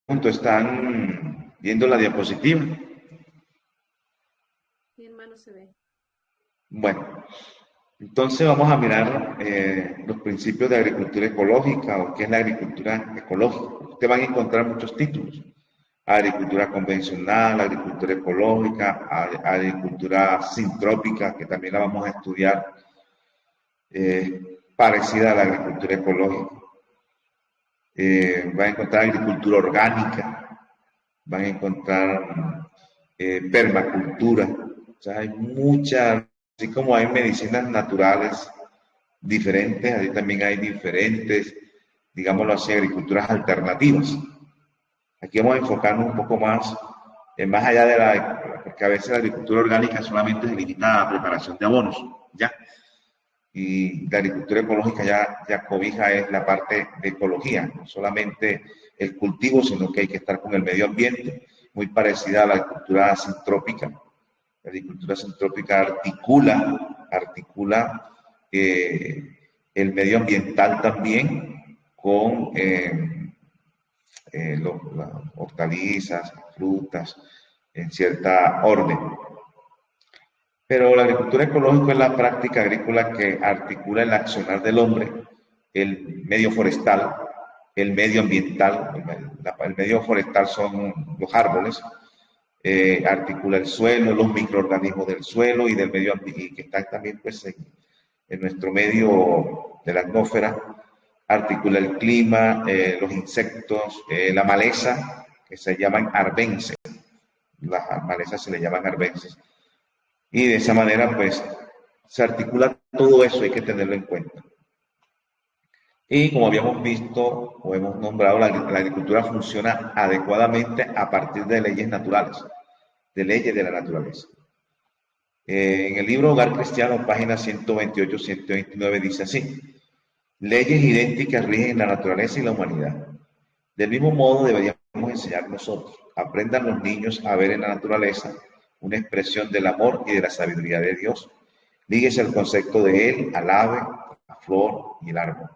Punto, ¿están viendo la diapositiva? Mi hermano se ve. Bueno, entonces vamos a mirar los principios de agricultura ecológica o qué es la agricultura ecológica. Ustedes van a encontrar muchos títulos. Agricultura convencional, agricultura ecológica, agricultura sintrópica, que también la vamos a estudiar, parecida a la agricultura ecológica. Van a encontrar agricultura orgánica, van a encontrar permacultura. O sea, hay muchas, así como hay medicinas naturales diferentes, ahí también hay diferentes, digámoslo así, agriculturas alternativas. Aquí vamos a enfocarnos un poco más, más allá de la, porque a veces la agricultura orgánica solamente se limita a la preparación de abonos, ¿ya? Y la agricultura ecológica ya cobija es la parte de ecología, no solamente el cultivo, sino que hay que estar con el medio ambiente, muy parecida a la agricultura sintrópica. La agricultura sintrópica articula el medio ambiental también con las hortalizas, frutas, en cierta orden. Pero la agricultura ecológica es la práctica agrícola que articula el accionar del hombre, el medio forestal, el medio ambiental, el medio forestal son los árboles, articula el suelo, los microorganismos del suelo y del medio ambiente, y que están también pues, en nuestro medio de la atmósfera, articula el clima, los insectos, la maleza, que se llaman arbences, las malezas se le llaman arbences, y de esa manera, pues, se articula todo eso, hay que tenerlo en cuenta. Y como habíamos visto o hemos nombrado, la agricultura funciona adecuadamente a partir de leyes naturales, de leyes de la naturaleza. En el libro Hogar Cristiano, página 128-129, dice así: leyes idénticas rigen la naturaleza y la humanidad. Del mismo modo deberíamos enseñar nosotros. Aprendan los niños a ver en la naturaleza una expresión del amor y de la sabiduría de Dios. Líguese el concepto de Él al ave, la flor y el árbol.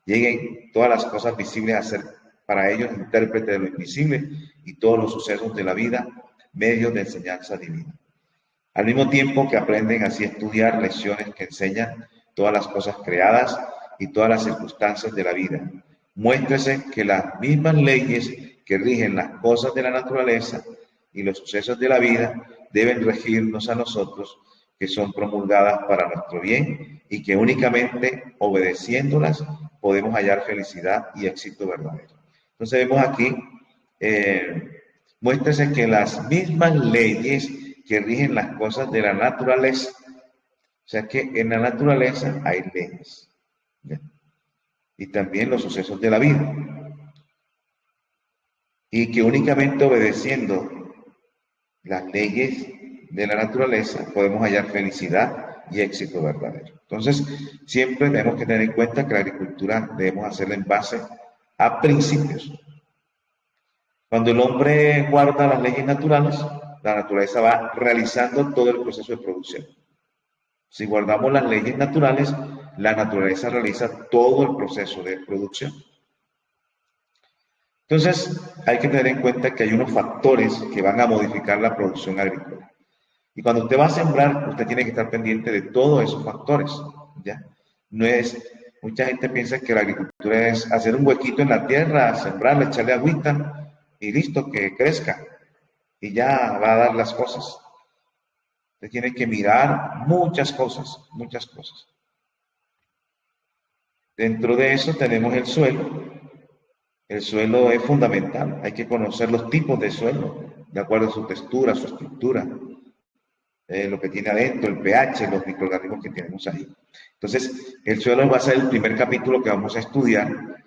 Lleguen todas las cosas visibles a ser para ellos intérpretes de lo invisible y todos los sucesos de la vida, medios de enseñanza divina. Al mismo tiempo que aprenden así a estudiar lecciones que enseñan todas las cosas creadas y todas las circunstancias de la vida. Muéstrese que las mismas leyes que rigen las cosas de la naturaleza y los sucesos de la vida deben regirnos a nosotros, que son promulgadas para nuestro bien y que únicamente obedeciéndolas podemos hallar felicidad y éxito verdadero. Entonces vemos aquí, muéstrese que las mismas leyes que rigen las cosas de la naturaleza, o sea que en la naturaleza hay leyes, ¿ya? Y también los sucesos de la vida, y que únicamente obedeciendo las leyes de la naturaleza podemos hallar felicidad y éxito verdadero. Entonces, siempre tenemos que tener en cuenta que la agricultura debemos hacerla en base a principios. Cuando el hombre guarda las leyes naturales, la naturaleza va realizando todo el proceso de producción. Si guardamos las leyes naturales, la naturaleza realiza todo el proceso de producción. Entonces, hay que tener en cuenta que hay unos factores que van a modificar la producción agrícola. Y cuando usted va a sembrar, usted tiene que estar pendiente de todos esos factores, ¿ya? No es, mucha gente piensa que la agricultura es hacer un huequito en la tierra, sembrarle, echarle agüita y listo, que crezca. Y ya va a dar las cosas. Usted tiene que mirar muchas cosas, muchas cosas. Dentro de eso tenemos el suelo. El suelo es fundamental. Hay que conocer los tipos de suelo, de acuerdo a su textura, su estructura, lo que tiene adentro, el pH, los microorganismos que tenemos ahí. Entonces, el suelo va a ser el primer capítulo que vamos a estudiar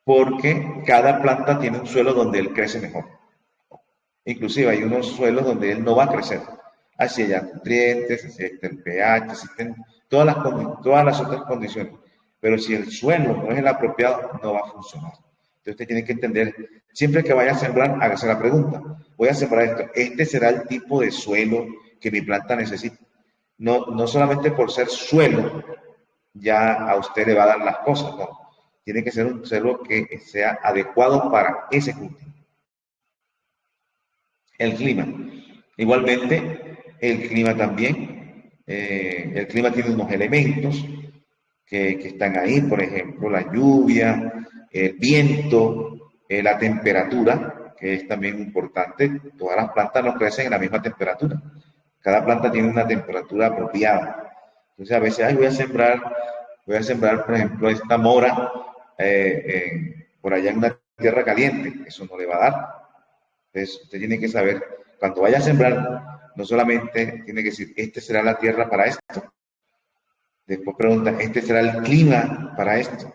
porque cada planta tiene un suelo donde él crece mejor. Inclusive hay unos suelos donde él no va a crecer. Así hay nutrientes, existe el pH, existen todas las otras condiciones. Pero si el suelo no es el apropiado, no va a funcionar. Entonces usted tiene que entender, siempre que vaya a sembrar, hágase la pregunta. Voy a sembrar esto. ¿Este será el tipo de suelo que mi planta necesita? No solamente por ser suelo, ya a usted le va a dar las cosas, no. Tiene que ser un suelo que sea adecuado para ese cultivo. El clima. Igualmente, el clima también. El clima tiene unos elementos que están ahí, por ejemplo, la lluvia, el viento, la temperatura, que es también importante. Todas las plantas no crecen en la misma temperatura. Cada planta tiene una temperatura apropiada. Entonces, a veces, ay, voy a sembrar, por ejemplo, esta mora por allá en una tierra caliente. Eso no le va a dar. Entonces, usted tiene que saber, cuando vaya a sembrar, no solamente tiene que decir, este será la tierra para esto. Después pregunta, este será el clima para esto.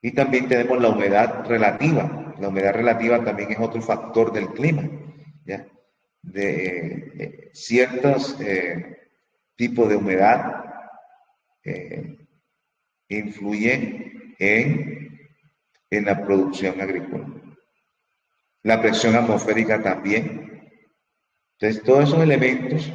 Y también tenemos la humedad relativa. La humedad relativa también es otro factor del clima, ¿ya? De ciertos tipos de humedad eh, influyen en la producción agrícola. La presión atmosférica también. Entonces, todos esos elementos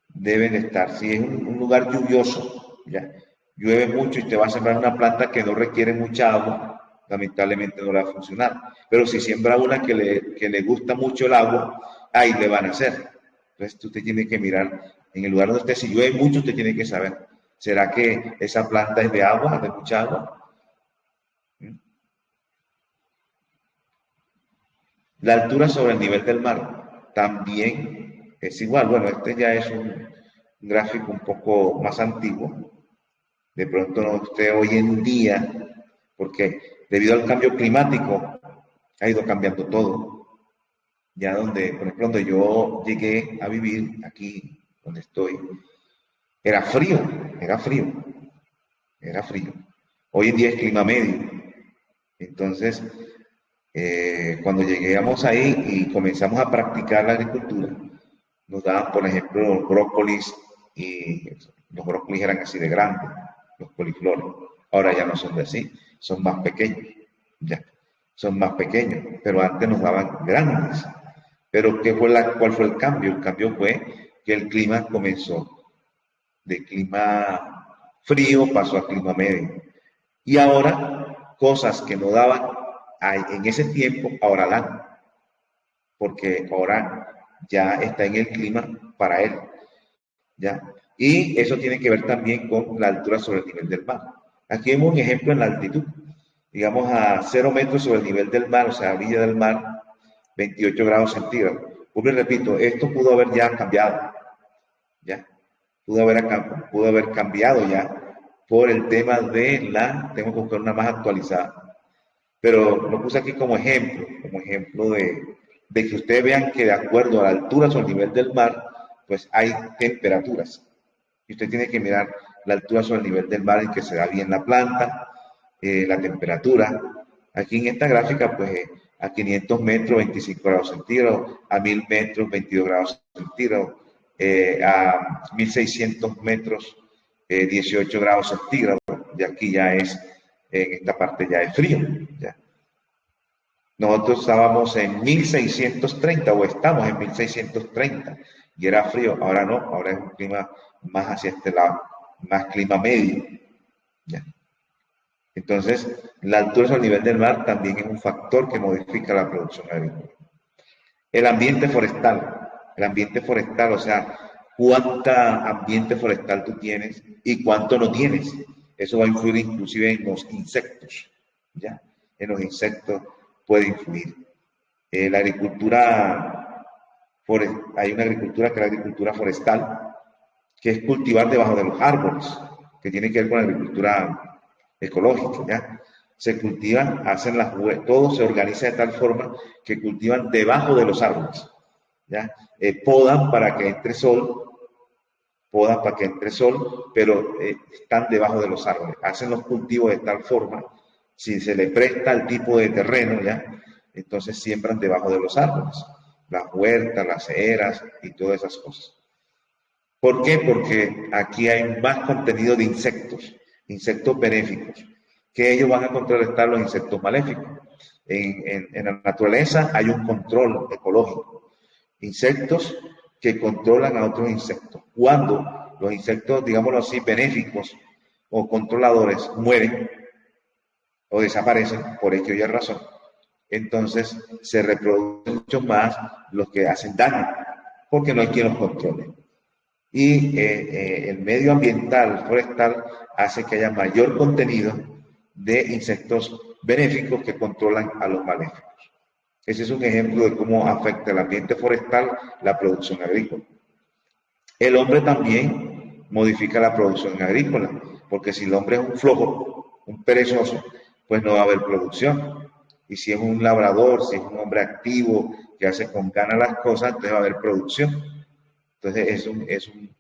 deben estar. Si es un lugar lluvioso, ya llueve mucho y te va a sembrar una planta que no requiere mucha agua, lamentablemente no le va a funcionar. Pero si siembra una que le gusta mucho el agua, ahí le van a hacer. Entonces, usted tiene que mirar en el lugar donde esté. Si llueve mucho, usted tiene que saber, ¿será que esa planta es de agua, de mucha agua? La altura sobre el nivel del mar también es igual. Bueno, este ya es un gráfico un poco más antiguo. De pronto no usted hoy en día, porque debido al cambio climático ha ido cambiando todo. Ya donde, por ejemplo, donde yo llegué a vivir, aquí donde estoy, era frío, era frío, era frío. Hoy en día es clima medio. Entonces, cuando llegamos ahí y comenzamos a practicar la agricultura, nos daban, por ejemplo, los brócolis y los brócolis eran así de grandes, los coliflores. Ahora ya no son de así, son más pequeños, ya, son más pequeños, pero antes nos daban grandes. Pero ¿cuál fue el cambio? El cambio fue que el clima comenzó de clima frío, pasó a clima medio. Y ahora, cosas que no daban en ese tiempo, ahora dan, porque ahora ya está en el clima para él, ¿ya? Y eso tiene que ver también con la altura sobre el nivel del mar. Aquí vemos un ejemplo en la altitud, digamos a 0 metros sobre el nivel del mar, o sea, a orilla del mar, 28 grados centígrados. Pues repito, esto pudo haber ya cambiado, ¿ya? Pudo haber cambiado ya por el tema de tengo que buscar una más actualizada, pero lo puse aquí como ejemplo de que ustedes vean que de acuerdo a la altura sobre el nivel del mar, pues hay temperaturas. Y usted tiene que mirar la altura sobre el nivel del mar en que se da bien la planta, la temperatura. Aquí en esta gráfica, pues a 500 metros, 25 grados centígrados, a 1000 metros, 22 grados centígrados, a 1600 metros, 18 grados centígrados. Y aquí ya es, en esta parte ya es frío. ¿Ya? Nosotros estábamos en 1630 o estamos en 1630 y era frío, ahora no, ahora es un clima más hacia este lado, más clima medio. ¿Ya? Entonces, la altura sobre el nivel del mar también es un factor que modifica la producción agrícola. El ambiente forestal, o sea, cuánta ambiente forestal tú tienes y cuánto no tienes. Eso va a influir inclusive en los insectos, ¿ya? En los insectos puede influir. La agricultura, hay una agricultura que es la agricultura forestal, que es cultivar debajo de los árboles, que tiene que ver con la agricultura ecológica, ¿ya? Se cultivan, todo se organiza de tal forma que cultivan debajo de los árboles, ¿ya? Podan para que entre sol, pero están debajo de los árboles. Hacen los cultivos de tal forma, si se le presta el tipo de terreno, ¿ya? Entonces siembran debajo de los árboles, las huertas, las eras y todas esas cosas. ¿Por qué? Porque aquí hay más contenido de insectos benéficos, que ellos van a contrarrestar los insectos maléficos. En la naturaleza hay un control ecológico. Insectos que controlan a otros insectos. Cuando los insectos, digámoslo así, benéficos o controladores mueren o desaparecen por X o Y razón, entonces se reproducen mucho más los que hacen daño, porque no hay quien los controle. Y el medio ambiental forestal hace que haya mayor contenido de insectos benéficos que controlan a los maléficos. Ese es un ejemplo de cómo afecta el ambiente forestal la producción agrícola. El hombre también modifica la producción agrícola, porque si el hombre es un flojo, un perezoso, pues no va a haber producción. Y si es un labrador, si es un hombre activo, que hace con ganas las cosas, entonces va a haber producción. Entonces es un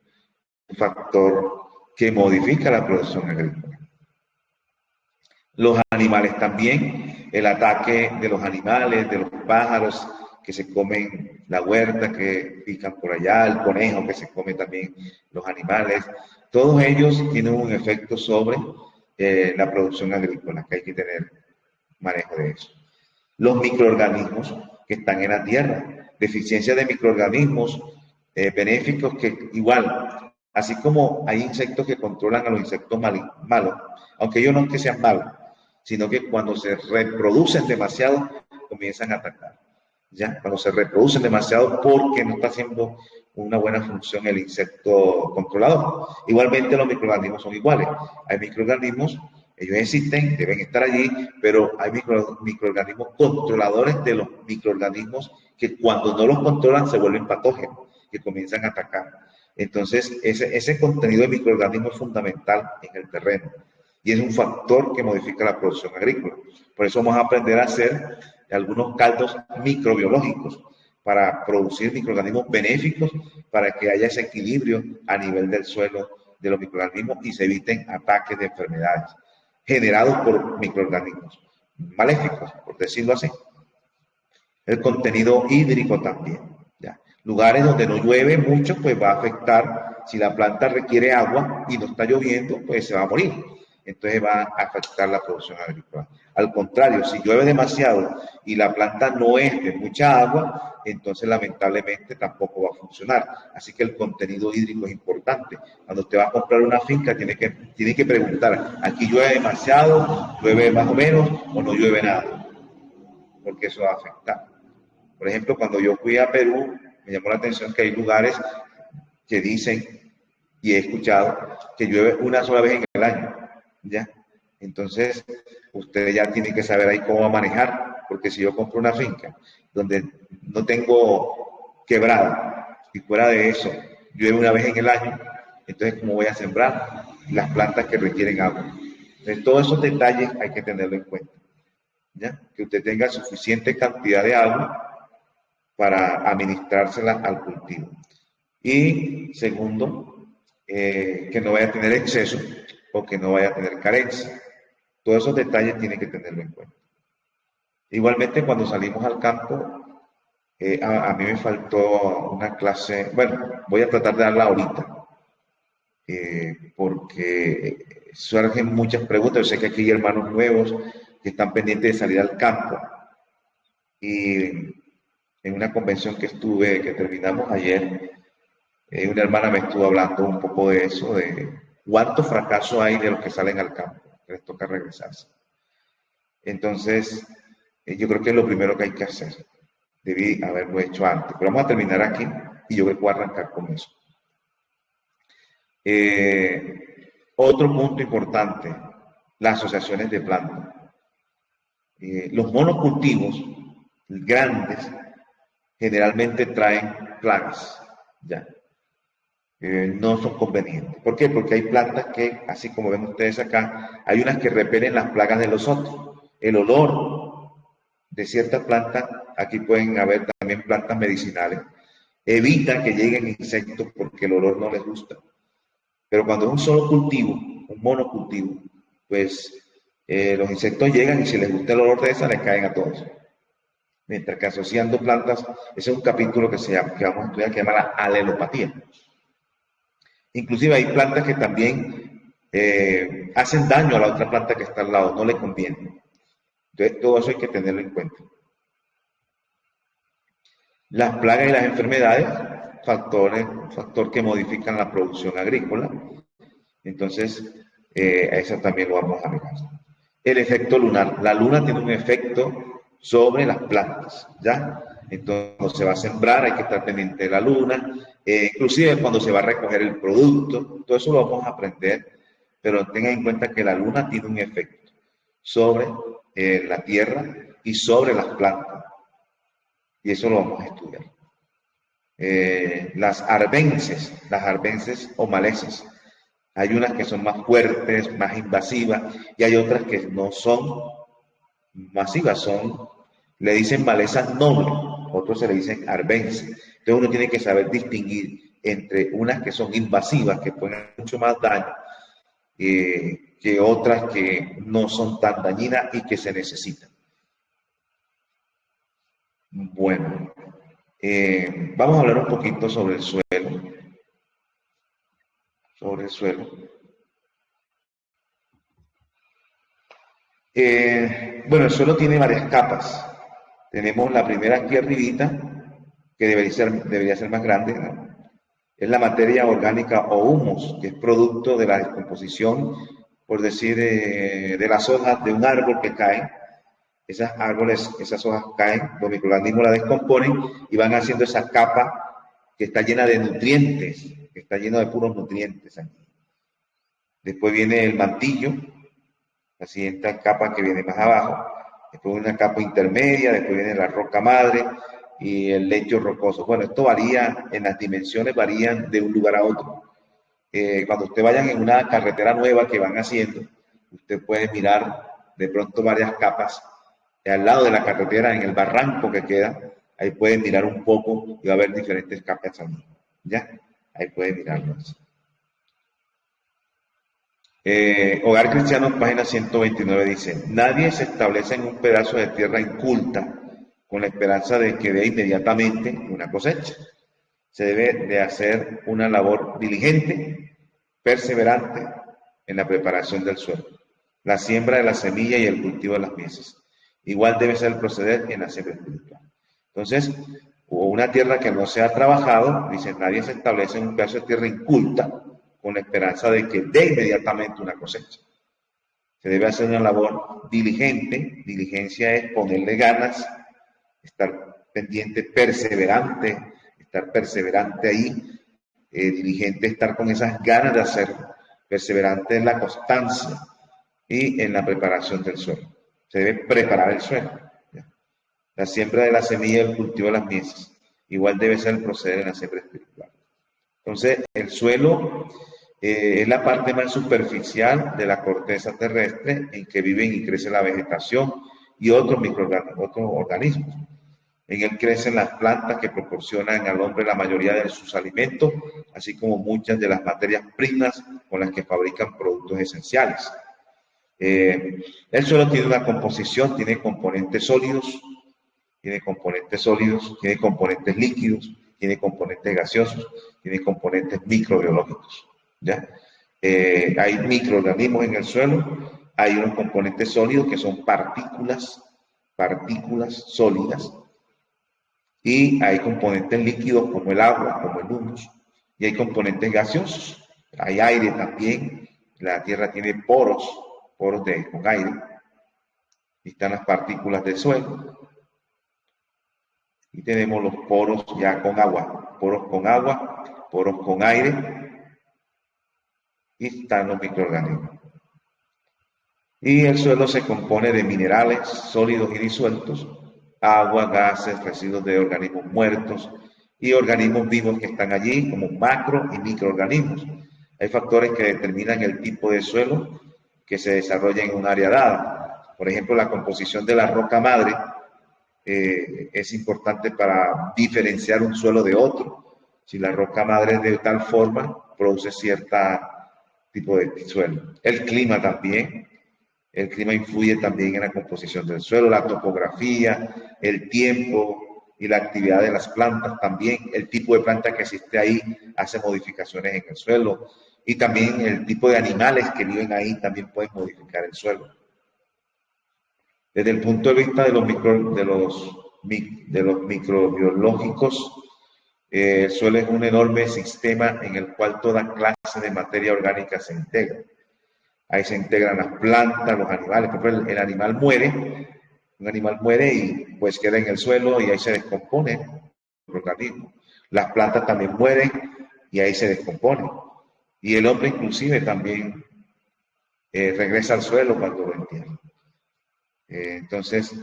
factor que modifica la producción agrícola. Los animales también, el ataque de los animales, de los pájaros que se comen la huerta, que pican por allá, el conejo que se come también los animales, todos ellos tienen un efecto sobre la producción agrícola, que hay que tener manejo de eso. Los microorganismos que están en la tierra, deficiencia de microorganismos benéficos que igual, así como hay insectos que controlan a los insectos malos, aunque ellos no es que sean malos, sino que cuando se reproducen demasiado comienzan a atacar. ¿Ya? Cuando se reproducen demasiado porque no está haciendo una buena función el insecto controlador. Igualmente los microorganismos son iguales. Hay microorganismos, ellos existen, deben estar allí, pero hay microorganismos controladores de los microorganismos que cuando no los controlan se vuelven patógenos, que comienzan a atacar. Entonces, ese contenido de microorganismos es fundamental en el terreno y es un factor que modifica la producción agrícola. Por eso vamos a aprender a hacer algunos caldos microbiológicos para producir microorganismos benéficos para que haya ese equilibrio a nivel del suelo de los microorganismos y se eviten ataques de enfermedades generados por microorganismos maléficos, por decirlo así. El contenido hídrico también. ¿Ya? Lugares donde no llueve mucho, pues va a afectar, si la planta requiere agua y no está lloviendo, pues se va a morir. Entonces va a afectar la producción agrícola. Al contrario, si llueve demasiado y la planta no es de mucha agua, entonces lamentablemente tampoco va a funcionar. Así que el contenido hídrico es importante. Cuando usted va a comprar una finca, tiene que preguntar, ¿aquí llueve demasiado, llueve más o menos o no llueve nada? Porque eso va a afectar. Por ejemplo, cuando yo fui a Perú, me llamó la atención que hay lugares que dicen, y he escuchado, que llueve una sola vez en el año, ¿ya? Entonces, usted ya tiene que saber ahí cómo va a manejar, porque si yo compro una finca donde no tengo quebrada, y fuera de eso, llueve una vez en el año, entonces, ¿cómo voy a sembrar las plantas que requieren agua? Entonces, todos esos detalles hay que tenerlo en cuenta, ¿ya? Que usted tenga suficiente cantidad de agua para administrársela al cultivo. Y segundo, que no vaya a tener exceso o que no vaya a tener carencia. Todos esos detalles tienen que tenerlo en cuenta. Igualmente, cuando salimos al campo, a mí me faltó una clase, bueno, voy a tratar de darla ahorita, porque surgen muchas preguntas. Yo sé que aquí hay hermanos nuevos que están pendientes de salir al campo. Y en una convención que estuve, que terminamos ayer, una hermana me estuvo hablando un poco de eso, de cuánto fracaso hay de los que salen al campo, que les toca regresarse. Entonces, yo creo que es lo primero que hay que hacer. Debí haberlo hecho antes, pero vamos a terminar aquí y yo creo que voy a arrancar con eso. Otro punto importante, las asociaciones de plantas. Los monocultivos grandes generalmente traen plagas, ¿ya? No son convenientes. ¿Por qué? Porque hay plantas que, así como ven ustedes acá, hay unas que repelen las plagas de los otros. El olor de ciertas plantas, aquí pueden haber también plantas medicinales, evita que lleguen insectos porque el olor no les gusta. Pero cuando es un solo cultivo, un monocultivo, pues los insectos llegan y si les gusta el olor de esa, les caen a todos. Mientras que asociando plantas, ese es un capítulo que vamos a estudiar que se llama la alelopatía. Inclusive hay plantas que también hacen daño a la otra planta que está al lado, no le conviene. Entonces, todo eso hay que tenerlo en cuenta. Las plagas y las enfermedades, factor que modifican la producción agrícola. Entonces, eso también lo vamos a mirar. El efecto lunar. La luna tiene un efecto sobre las plantas, ¿ya? Entonces, cuando se va a sembrar hay que estar pendiente de la luna, inclusive cuando se va a recoger el producto, todo eso lo vamos a aprender, pero tengan en cuenta que la luna tiene un efecto sobre la tierra y sobre las plantas, y eso lo vamos a estudiar. Las arbences o malezas, hay unas que son más fuertes, más invasivas, y hay otras que no son masivas, le dicen malezas nobles, otros se le dicen arbences. Entonces uno tiene que saber distinguir entre unas que son invasivas, que pueden hacer mucho más daño, que otras que no son tan dañinas y que se necesitan. Bueno, vamos a hablar un poquito sobre el suelo. Bueno, el suelo tiene varias capas. Tenemos la primera aquí arribita, que debería ser más grande, ¿no? Es la materia orgánica o humus, que es producto de la descomposición, por decir, de las hojas de un árbol que caen. Esas hojas caen, los microorganismos la descomponen y van haciendo esa capa que está llena de nutrientes, que está llena de puros nutrientes aquí. Después viene el mantillo, la siguiente capa que viene más abajo, después una capa intermedia, después viene la roca madre y el lecho rocoso. Bueno, esto varía, en las dimensiones varían de un lugar a otro. Cuando usted vayan en una carretera nueva que van haciendo, usted puede mirar de pronto varias capas al lado de la carretera, en el barranco que queda, ahí pueden mirar un poco y va a haber diferentes capas allí. ¿Ya? Ahí pueden mirarlas. Hogar Cristiano, página 129, dice: nadie se establece en un pedazo de tierra inculta con la esperanza de que dé inmediatamente una cosecha. Se debe de hacer una labor diligente, perseverante en la preparación del suelo, la siembra de la semilla y el cultivo de las mieses. Igual debe ser el proceder en la siembra espiritual. Entonces, una tierra que no se ha trabajado, dice, nadie se establece en un pedazo de tierra inculta con la esperanza de que dé inmediatamente una cosecha. Se debe hacer una labor diligente. Diligencia es ponerle ganas, estar pendiente, estar perseverante ahí, diligente, estar con esas ganas de hacerlo, perseverante en la constancia y en la preparación del suelo. Se debe preparar el suelo. ¿Ya? La siembra de la semilla y el cultivo de las mieses. Igual debe ser el proceder en la siembra espiritual. Entonces, el suelo es la parte más superficial de la corteza terrestre en que viven y crece la vegetación y otros organismos. En él crecen las plantas que proporcionan al hombre la mayoría de sus alimentos, así como muchas de las materias primas con las que fabrican productos esenciales. El suelo tiene una composición, tiene componentes sólidos, tiene componentes líquidos, tiene componentes gaseosos, tiene componentes microbiológicos. ¿Ya? Hay microorganismos en el suelo, hay unos componentes sólidos que son partículas sólidas, y hay componentes líquidos como el agua, como el humus, y hay componentes gaseosos, hay aire también, la Tierra tiene poros con aire, y están las partículas del suelo, y tenemos los poros ya con agua, poros con aire, y están los microorganismos. Y el suelo se compone de minerales sólidos y disueltos, agua, gases, residuos de organismos muertos y organismos vivos que están allí, como macro y microorganismos. Hay factores que determinan el tipo de suelo que se desarrolla en un área dada. Por ejemplo, la composición de la roca madre es importante para diferenciar un suelo de otro. Si la roca madre es de tal forma, produce cierto tipo de suelo. El clima también. El clima influye también en la composición del suelo, la topografía, el tiempo y la actividad de las plantas también. El tipo de planta que existe ahí hace modificaciones en el suelo. Y también el tipo de animales que viven ahí también pueden modificar el suelo. Desde el punto de vista de los microbiológicos, el suelo es un enorme sistema en el cual toda clase de materia orgánica se integra. Ahí se integran las plantas, los animales. Por ejemplo, el animal muere Un animal muere y pues queda en el suelo y ahí se descompone el organismo. Las plantas también mueren y ahí se descompone. Y el hombre inclusive también regresa al suelo cuando lo entierra. Entonces,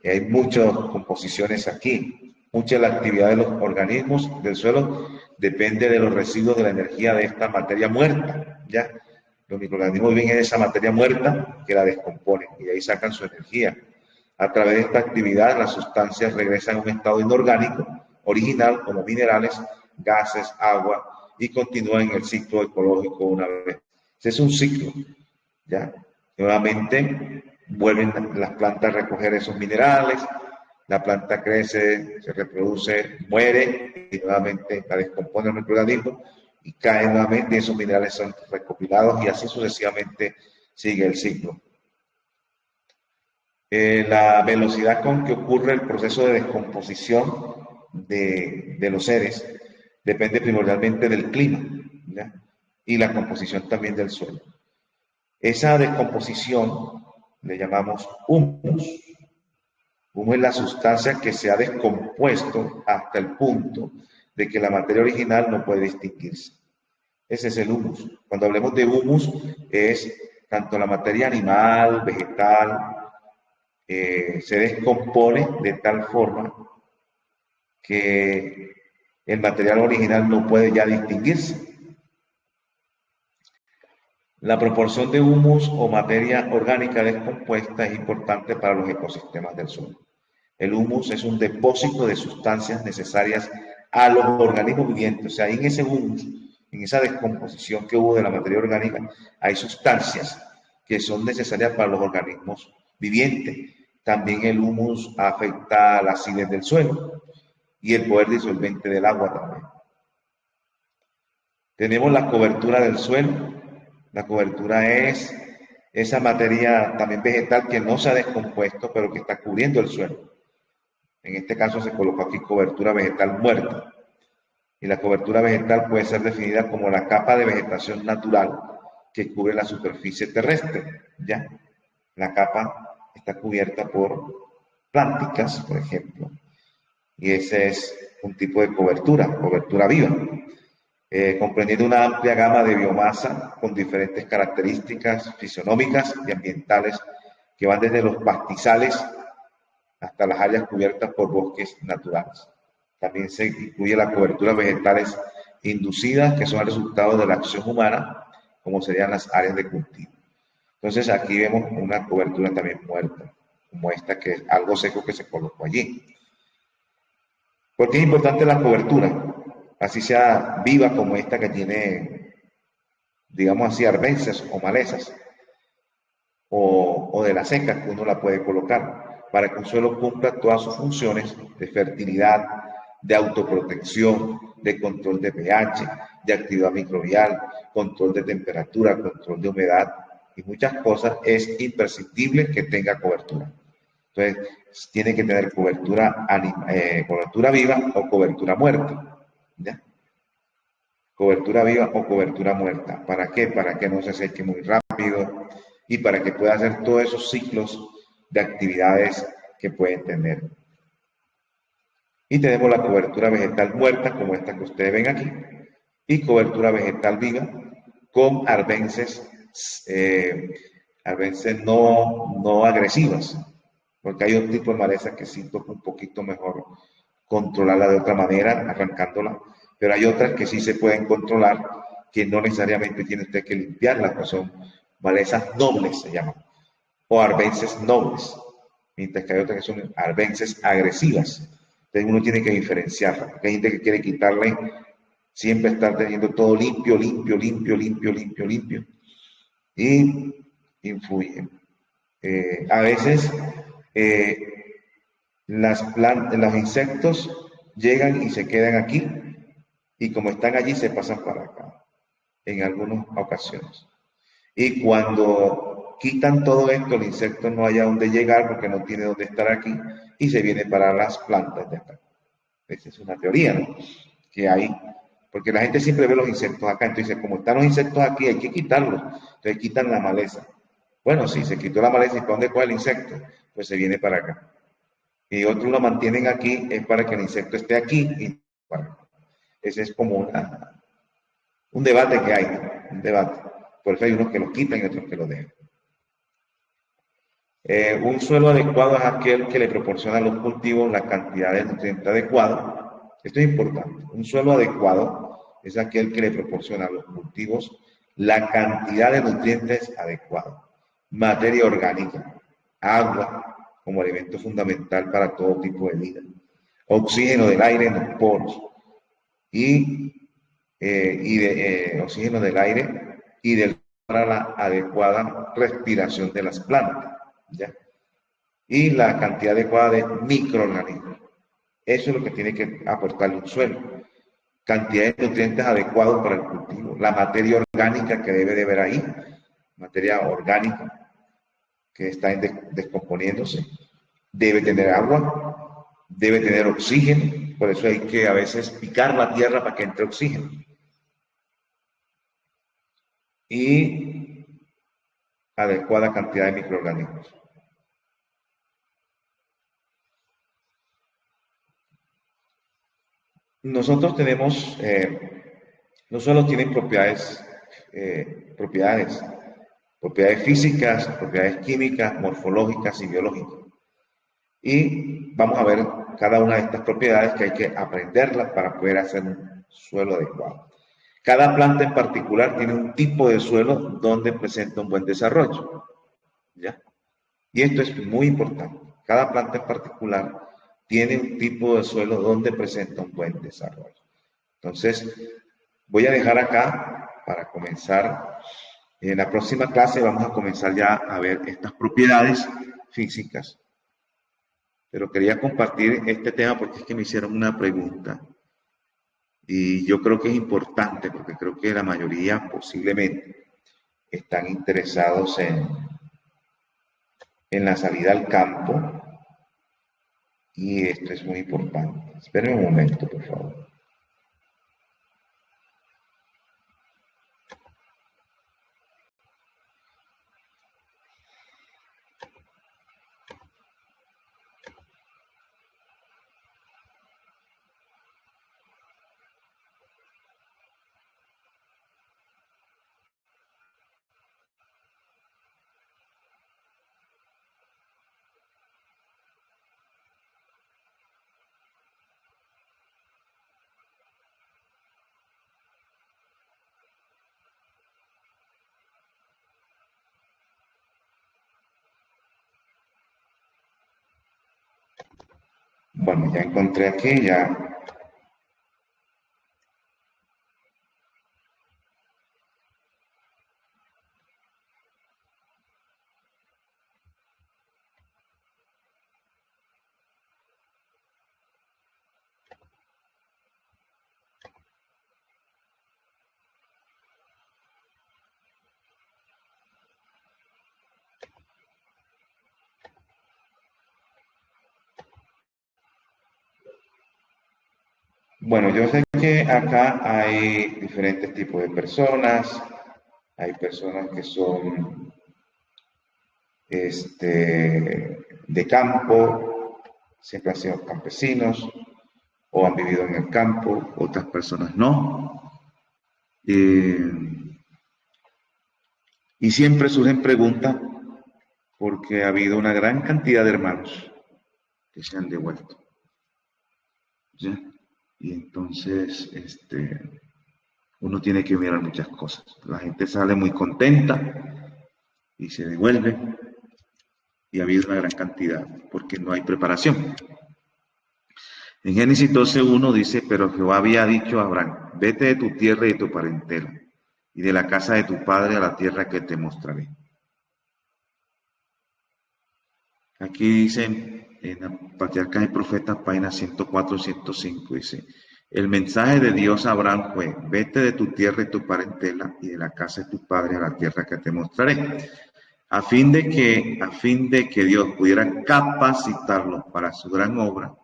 hay muchas composiciones aquí. Mucha de la actividad de los organismos del suelo depende de los residuos de la energía de esta materia muerta. ¿Ya? Los microorganismos viven en esa materia muerta que la descomponen y de ahí sacan su energía. A través de esta actividad, las sustancias regresan a un estado inorgánico original, como minerales, gases, agua, y continúan en el ciclo ecológico una vez. Ese es un ciclo. ¿Ya? Nuevamente vuelven las plantas a recoger esos minerales, la planta crece, se reproduce, muere y nuevamente la descompone el microorganismo y caen nuevamente y esos minerales son recopilados y así sucesivamente sigue el ciclo. La velocidad con que ocurre el proceso de descomposición de los seres depende primordialmente del clima, ¿ya? Y la composición también del suelo. Esa descomposición le llamamos humus. Humus es la sustancia que se ha descompuesto hasta el punto de que la materia original no puede distinguirse. Ese es el humus. Cuando hablemos de humus, es tanto la materia animal, vegetal, se descompone de tal forma que el material original no puede ya distinguirse. La proporción de humus o materia orgánica descompuesta es importante para los ecosistemas del suelo. El humus es un depósito de sustancias necesarias a los organismos vivientes. O sea, en ese humus, en esa descomposición que hubo de la materia orgánica, hay sustancias que son necesarias para los organismos vivientes. También el humus afecta a la acidez del suelo y el poder disolvente del agua también. Tenemos la cobertura del suelo. La cobertura es esa materia también vegetal que no se ha descompuesto, pero que está cubriendo el suelo. En este caso se colocó aquí cobertura vegetal muerta. Y la cobertura vegetal puede ser definida como la capa de vegetación natural que cubre la superficie terrestre. ¿Ya? La capa está cubierta por plánticas, por ejemplo. Y ese es un tipo de cobertura viva. Comprendiendo una amplia gama de biomasa con diferentes características fisionómicas y ambientales que van desde los pastizales hasta las áreas cubiertas por bosques naturales. También se incluye las coberturas vegetales inducidas, que son el resultado de la acción humana, como serían las áreas de cultivo. Entonces aquí vemos una cobertura también muerta, como esta, que es algo seco que se colocó allí. ¿Por qué es importante la cobertura? Así sea viva como esta que tiene, digamos así, arbences o malezas, o de la seca que uno la puede colocar, para que un suelo cumpla todas sus funciones de fertilidad, de autoprotección, de control de pH, de actividad microbial, control de temperatura, control de humedad y muchas cosas. Es imprescindible que tenga cobertura. Entonces, tiene que tener cobertura viva o cobertura muerta. ¿Ya? Cobertura viva o cobertura muerta. ¿Para qué? Para que no se seque muy rápido y para que pueda hacer todos esos ciclos de actividades que pueden tener. Y tenemos la cobertura vegetal muerta, como esta que ustedes ven aquí, y cobertura vegetal viva con arbences, no agresivas, porque hay un tipo de maleza que sí toca un poquito mejor controlarla de otra manera, arrancándola, pero hay otras que sí se pueden controlar, que no necesariamente tiene usted que limpiarlas, que son malezas nobles, se llaman, o arbences nobles, mientras que hay otras que son arbences agresivas. Entonces uno tiene que diferenciarlas, porque hay gente que quiere quitarle, siempre estar teniendo todo limpio, y influye. A veces los insectos llegan y se quedan aquí, y como están allí se pasan para acá, en algunas ocasiones. Y cuando quitan todo esto, el insecto no haya dónde llegar porque no tiene dónde estar aquí y se viene para las plantas de acá. Esa es una teoría, ¿no? Que hay, porque la gente siempre ve los insectos acá, entonces como están los insectos aquí hay que quitarlos, entonces quitan la maleza. Bueno, sí, se quitó la maleza y ¿para dónde coge el insecto? pues se viene para acá. Y otros lo mantienen aquí, es para que el insecto esté aquí y para acá. Ese es como un debate que hay, un debate. Por eso hay unos que lo quitan y otros que lo dejan. Un suelo adecuado es aquel que le proporciona a los cultivos la cantidad de nutrientes adecuado. Esto es importante. Un suelo adecuado es aquel que le proporciona a los cultivos la cantidad de nutrientes adecuados. Materia orgánica, agua como elemento fundamental para todo tipo de vida, oxígeno del aire en los poros y oxígeno del aire y del para la adecuada respiración de las plantas, ¿ya? Y la cantidad adecuada de microorganismos. Eso es lo que tiene que aportarle un suelo. Cantidad de nutrientes adecuados para el cultivo. La materia orgánica que debe de haber ahí, materia orgánica que está descomponiéndose, debe tener agua, debe tener oxígeno, por eso hay que a veces picar la tierra para que entre oxígeno. Y adecuada cantidad de microorganismos. Nosotros tenemos, los suelos tienen propiedades físicas, propiedades químicas, morfológicas y biológicas. Y vamos a ver cada una de estas propiedades que hay que aprenderlas para poder hacer un suelo adecuado. Cada planta en particular tiene un tipo de suelo donde presenta un buen desarrollo, ¿ya? Y esto es muy importante. Cada planta en particular tiene un tipo de suelo donde presenta un buen desarrollo. Entonces, voy a dejar acá para comenzar. En la próxima clase vamos a comenzar ya a ver estas propiedades físicas. Pero quería compartir este tema porque es que me hicieron una pregunta. Y yo creo que es importante porque creo que la mayoría posiblemente están interesados en la salida al campo y esto es muy importante. Esperen un momento, por favor. Bueno, ya encontré aquí, ya. Bueno, yo sé que acá hay diferentes tipos de personas. Hay personas que son de campo, siempre han sido campesinos o han vivido en el campo, otras personas no. Y siempre surgen preguntas porque ha habido una gran cantidad de hermanos que se han devuelto. ¿Ya? Y entonces, uno tiene que mirar muchas cosas. La gente sale muy contenta y se devuelve y ha habido una gran cantidad porque no hay preparación. En Génesis 12:1 dice, pero Jehová había dicho a Abraham, vete de tu tierra y de tu parentela y de la casa de tu padre a la tierra que te mostraré. Aquí dice, en la Patriarcas y Profetas, página 104-105, dice, el mensaje de Dios a Abraham fue, vete de tu tierra y tu parentela y de la casa de tu padre a la tierra que te mostraré. A fin de que Dios pudiera capacitarlo para su gran obra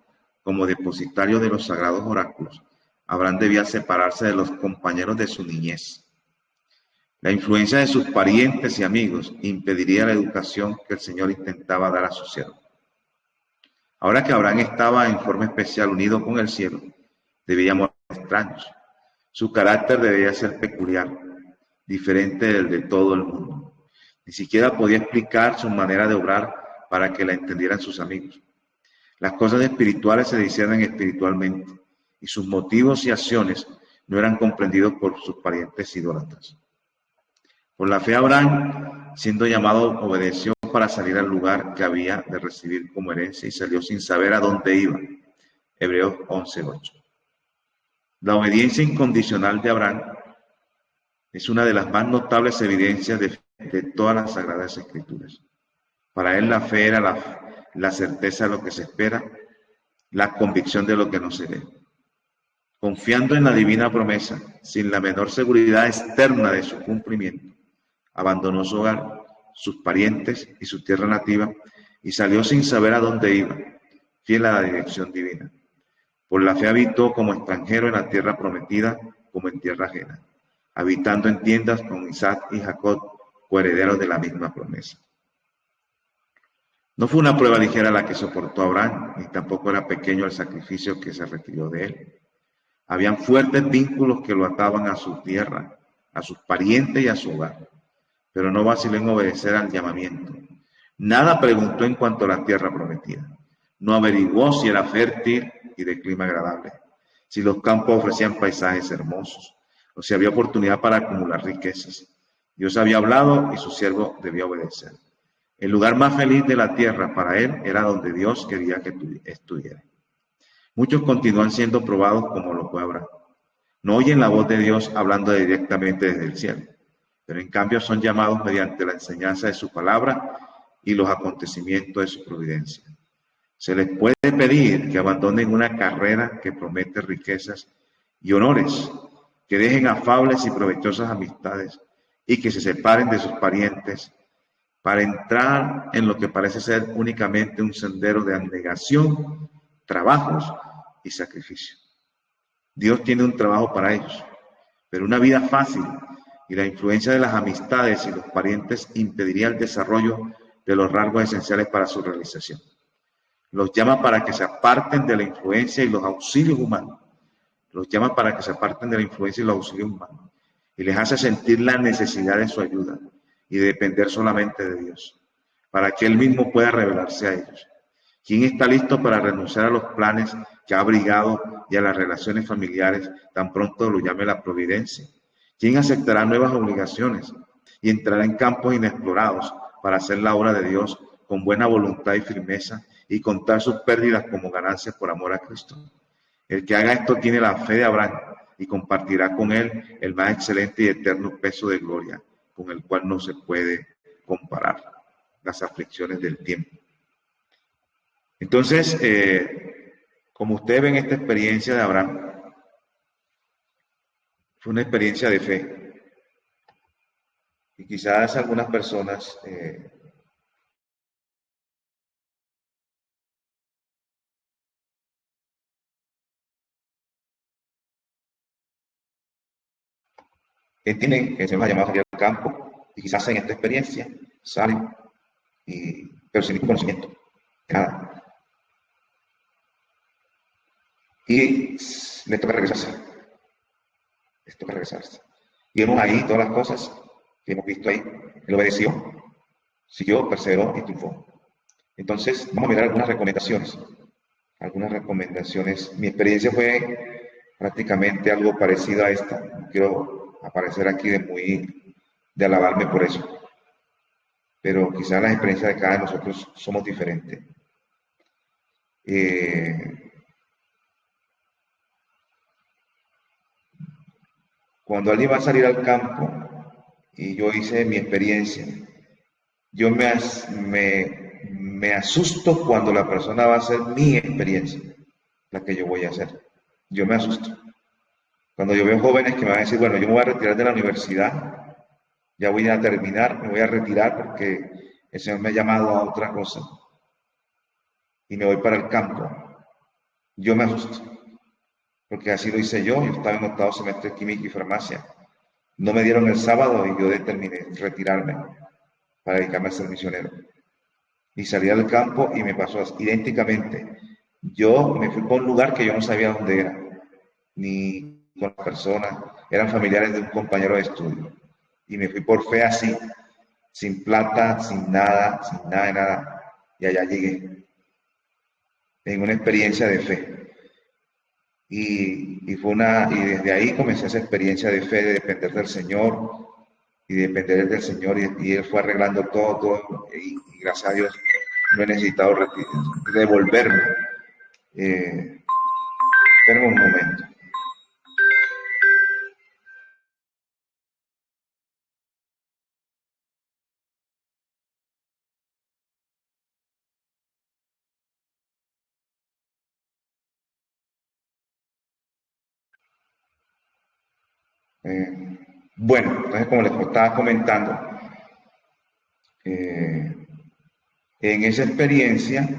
como depositario de los sagrados oráculos, Abraham debía separarse de los compañeros de su niñez. La influencia de sus parientes y amigos impediría la educación que el Señor intentaba dar a su siervo. Ahora que Abraham estaba en forma especial unido con el cielo, debía amar a extraños. Su carácter debía ser peculiar, diferente del de todo el mundo. Ni siquiera podía explicar su manera de obrar para que la entendieran sus amigos. Las cosas espirituales se disciernen espiritualmente y sus motivos y acciones no eran comprendidos por sus parientes idólatras. Por la fe Abraham, siendo llamado, obedeció para salir al lugar que había de recibir como herencia y salió sin saber a dónde iba. Hebreos 11:8. La obediencia incondicional de Abraham es una de las más notables evidencias de todas las Sagradas Escrituras. Para él la fe era la certeza de lo que se espera, la convicción de lo que no se ve. Confiando en la divina promesa, sin la menor seguridad externa de su cumplimiento, abandonó su hogar, sus parientes y su tierra nativa y salió sin saber a dónde iba, fiel a la dirección divina. Por la fe habitó como extranjero en la tierra prometida como en tierra ajena, habitando en tiendas con Isaac y Jacob, coherederos de la misma promesa. No fue una prueba ligera la que soportó Abraham, ni tampoco era pequeño el sacrificio que se requirió de él. Habían fuertes vínculos que lo ataban a su tierra, a sus parientes y a su hogar, pero no vaciló en obedecer al llamamiento. Nada preguntó en cuanto a la tierra prometida. No averiguó si era fértil y de clima agradable, si los campos ofrecían paisajes hermosos, o si había oportunidad para acumular riquezas. Dios había hablado y su siervo debía obedecer. El lugar más feliz de la tierra para él era donde Dios quería que estuviera. Muchos continúan siendo probados como lo fue Abraham. No oyen la voz de Dios hablando directamente desde el cielo, pero en cambio son llamados mediante la enseñanza de su palabra y los acontecimientos de su providencia. Se les puede pedir que abandonen una carrera que promete riquezas y honores, que dejen afables y provechosas amistades y que se separen de sus parientes para entrar en lo que parece ser únicamente un sendero de abnegación, trabajos y sacrificio. Dios tiene un trabajo para ellos, pero una vida fácil y la influencia de las amistades y los parientes impediría el desarrollo de los rasgos esenciales para su realización. Los llama para que se aparten de la influencia y los auxilios humanos. Los llama para que se aparten de la influencia y los auxilios humanos. Y les hace sentir la necesidad de su ayuda y de depender solamente de Dios, para que Él mismo pueda revelarse a ellos. ¿Quién está listo para renunciar a los planes que ha abrigado y a las relaciones familiares tan pronto lo llame la providencia? ¿Quién aceptará nuevas obligaciones y entrará en campos inexplorados para hacer la obra de Dios con buena voluntad y firmeza y contar sus pérdidas como ganancias por amor a Cristo? El que haga esto tiene la fe de Abraham y compartirá con él el más excelente y eterno peso de gloria, con el cual no se puede comparar las aflicciones del tiempo. Entonces, como ustedes ven, esta experiencia de Abraham fue una experiencia de fe. Y quizás algunas personas entienden que se nos ha llamado a salir al campo y quizás en esta experiencia salen, pero sin ningún conocimiento, nada. Y les toca regresarse. Les toca regresarse. Y vemos ahí todas las cosas que hemos visto ahí. Él obedeció, siguió, perseveró y triunfó. Entonces, vamos a mirar algunas recomendaciones. Algunas recomendaciones. Mi experiencia fue prácticamente algo parecido a esta. No quiero aparecer aquí de alabarme por eso. Pero quizás las experiencias de cada uno de nosotros somos diferentes. Cuando alguien va a salir al campo y yo hice mi experiencia, yo me asusto cuando la persona va a hacer mi experiencia, la que yo voy a hacer. Yo me asusto. Cuando yo veo jóvenes que me van a decir, bueno, yo me voy a retirar de la universidad, ya voy a terminar, me voy a retirar porque el Señor me ha llamado a otra cosa y me voy para el campo. Yo me asusto, porque así lo hice yo estaba en octavo semestre de química y farmacia. No me dieron el sábado y yo determiné retirarme para dedicarme a ser misionero. y salí al campo y me pasó idénticamente. Yo me fui con un lugar que yo no sabía dónde era, ni con las personas, eran familiares de un compañero de estudio. Y me fui por fe así, sin plata, sin nada de nada. Y allá llegué, en una experiencia de fe. Y desde ahí comencé esa experiencia de fe, de depender del Señor, y de depender del Señor, y Él fue arreglando todo, y gracias a Dios no he necesitado devolverme. Espérame un momento. Eh, bueno, entonces como les estaba comentando, eh, en esa experiencia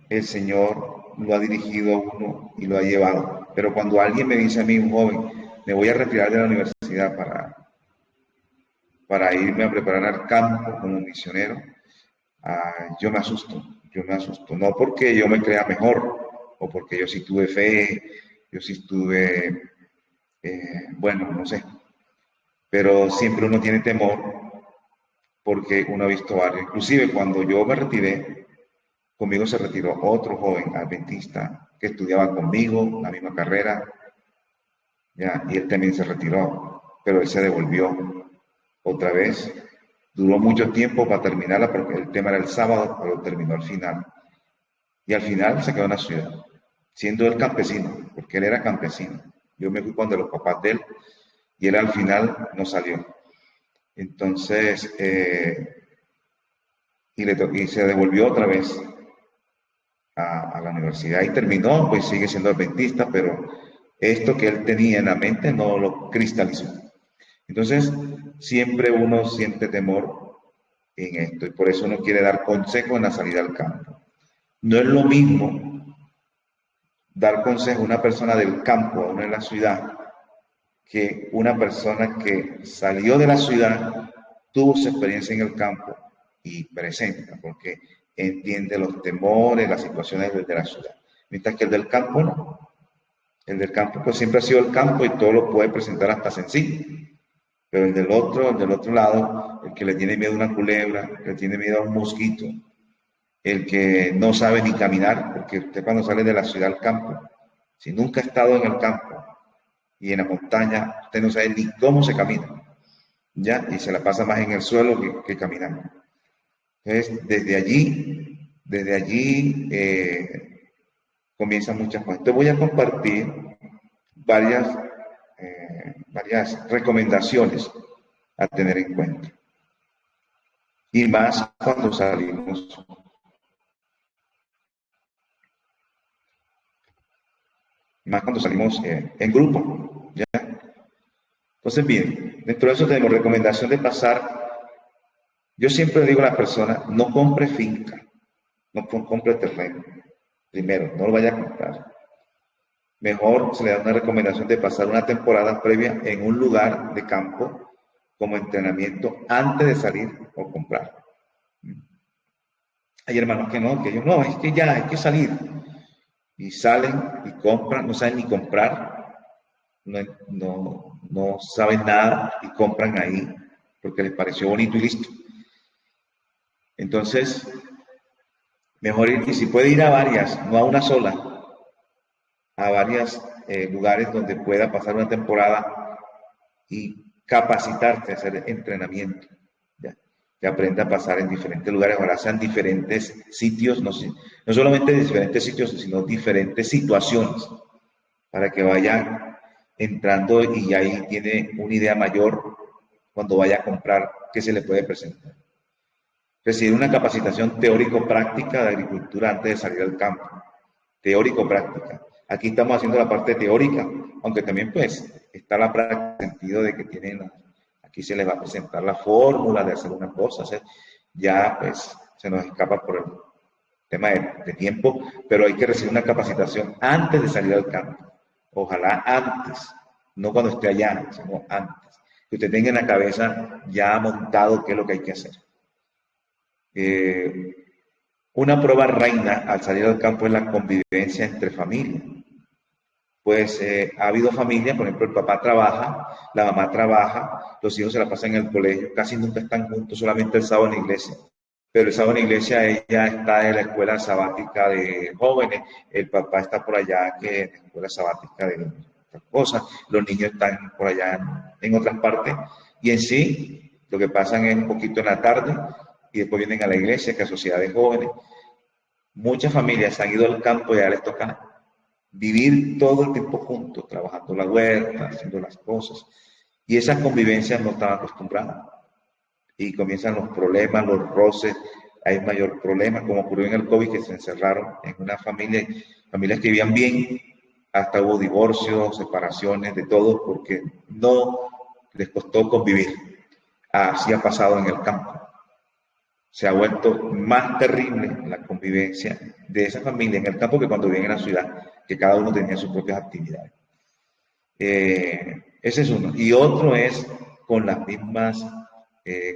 el Señor lo ha dirigido a uno y lo ha llevado. Pero cuando alguien me dice a mí, un joven, me voy a retirar de la universidad para irme a preparar al campo como misionero, yo me asusto, yo me asusto. No porque yo me crea mejor o porque yo sí tuve fe, yo sí tuve, bueno, no sé, pero siempre uno tiene temor porque uno ha visto varios. Inclusive cuando yo me retiré, conmigo se retiró otro joven adventista que estudiaba conmigo, la misma carrera, ya, y él también se retiró, pero él se devolvió otra vez. Duró mucho tiempo para terminarla porque el tema era el sábado, pero terminó al final. Y al final se quedó en la ciudad, siendo él campesino, porque él era campesino. Yo me fui cuando los papás de él y él al final no salió. Entonces, y se devolvió otra vez a la universidad y terminó, pues sigue siendo adventista, pero esto que él tenía en la mente no lo cristalizó. Entonces, siempre uno siente temor en esto y por eso uno quiere dar consejo en la salida al campo. No es lo mismo dar consejo a una persona del campo, a una de la ciudad, que una persona que salió de la ciudad, tuvo su experiencia en el campo y presenta, porque entiende los temores, las situaciones de la ciudad. Mientras que el del campo no. El del campo pues siempre ha sido el campo y todo lo puede presentar hasta sencillo. Pero el del otro lado, el que le tiene miedo a una culebra, el que le tiene miedo a un mosquito, el que no sabe ni caminar, porque usted cuando sale de la ciudad al campo, si nunca ha estado en el campo y en la montaña, usted no sabe ni cómo se camina, ¿ya? Y se la pasa más en el suelo que caminando. Entonces, desde allí comienzan muchas cosas. Te voy a compartir varias, varias recomendaciones a tener en cuenta. Y más cuando salimos en grupo, ¿ya? Entonces, bien, dentro de eso tenemos recomendación de pasar. Yo siempre digo a las personas, no compre finca, no compre terreno. Primero, no lo vaya a comprar. Mejor se le da una recomendación de pasar una temporada previa en un lugar de campo como entrenamiento antes de salir o comprar. Hay hermanos que no, que ellos no, es que ya hay que salir. Y salen y compran, no saben ni comprar, no saben nada y compran ahí porque les pareció bonito y listo. Entonces, mejor ir, y si puede ir a varias, no a una sola, a varios lugares donde pueda pasar una temporada y capacitarte, hacer entrenamiento, ¿ya? Que aprenda a pasar en diferentes lugares, ahora sean diferentes sitios, no solamente diferentes sitios, sino diferentes situaciones, para que vaya entrando y ahí tiene una idea mayor cuando vaya a comprar qué se le puede presentar. Recibir una capacitación teórico-práctica de agricultura antes de salir al campo. Teórico-práctica. Aquí estamos haciendo la parte teórica, aunque también pues está la práctica en el sentido de que aquí se les va a presentar la fórmula de hacer una cosa, ya pues se nos escapa por el tema de tiempo, pero hay que recibir una capacitación antes de salir al campo. Ojalá antes, no cuando esté allá, sino antes. Que usted tenga en la cabeza ya montado qué es lo que hay que hacer. Eh, Una prueba reina al salir al campo es la convivencia entre familias. Pues ha habido familias, por ejemplo, el papá trabaja, la mamá trabaja, los hijos se la pasan en el colegio, casi nunca están juntos, solamente el sábado en la iglesia. Pero el sábado en la iglesia ella está en la escuela sabática de jóvenes, el papá está por allá que en la escuela sabática de otras cosas, los niños están por allá en otras partes, y en sí lo que pasan es un poquito en la tarde y después vienen a la iglesia, que es sociedad de jóvenes. Muchas familias han ido al campo y ya les toca vivir todo el tiempo juntos, trabajando la huerta, haciendo las cosas. Y esas convivencias no estaban acostumbradas. Y comienzan los problemas, los roces, hay mayor problema, como ocurrió en el COVID, que se encerraron en una familia, familias que vivían bien, hasta hubo divorcios, separaciones, de todo, porque no les costó convivir. Así ha pasado en el campo. Se ha vuelto más terrible la convivencia de esa familia en el campo que cuando viven en la ciudad, que cada uno tenía sus propias actividades. Ese es uno. Y otro es con las mismas,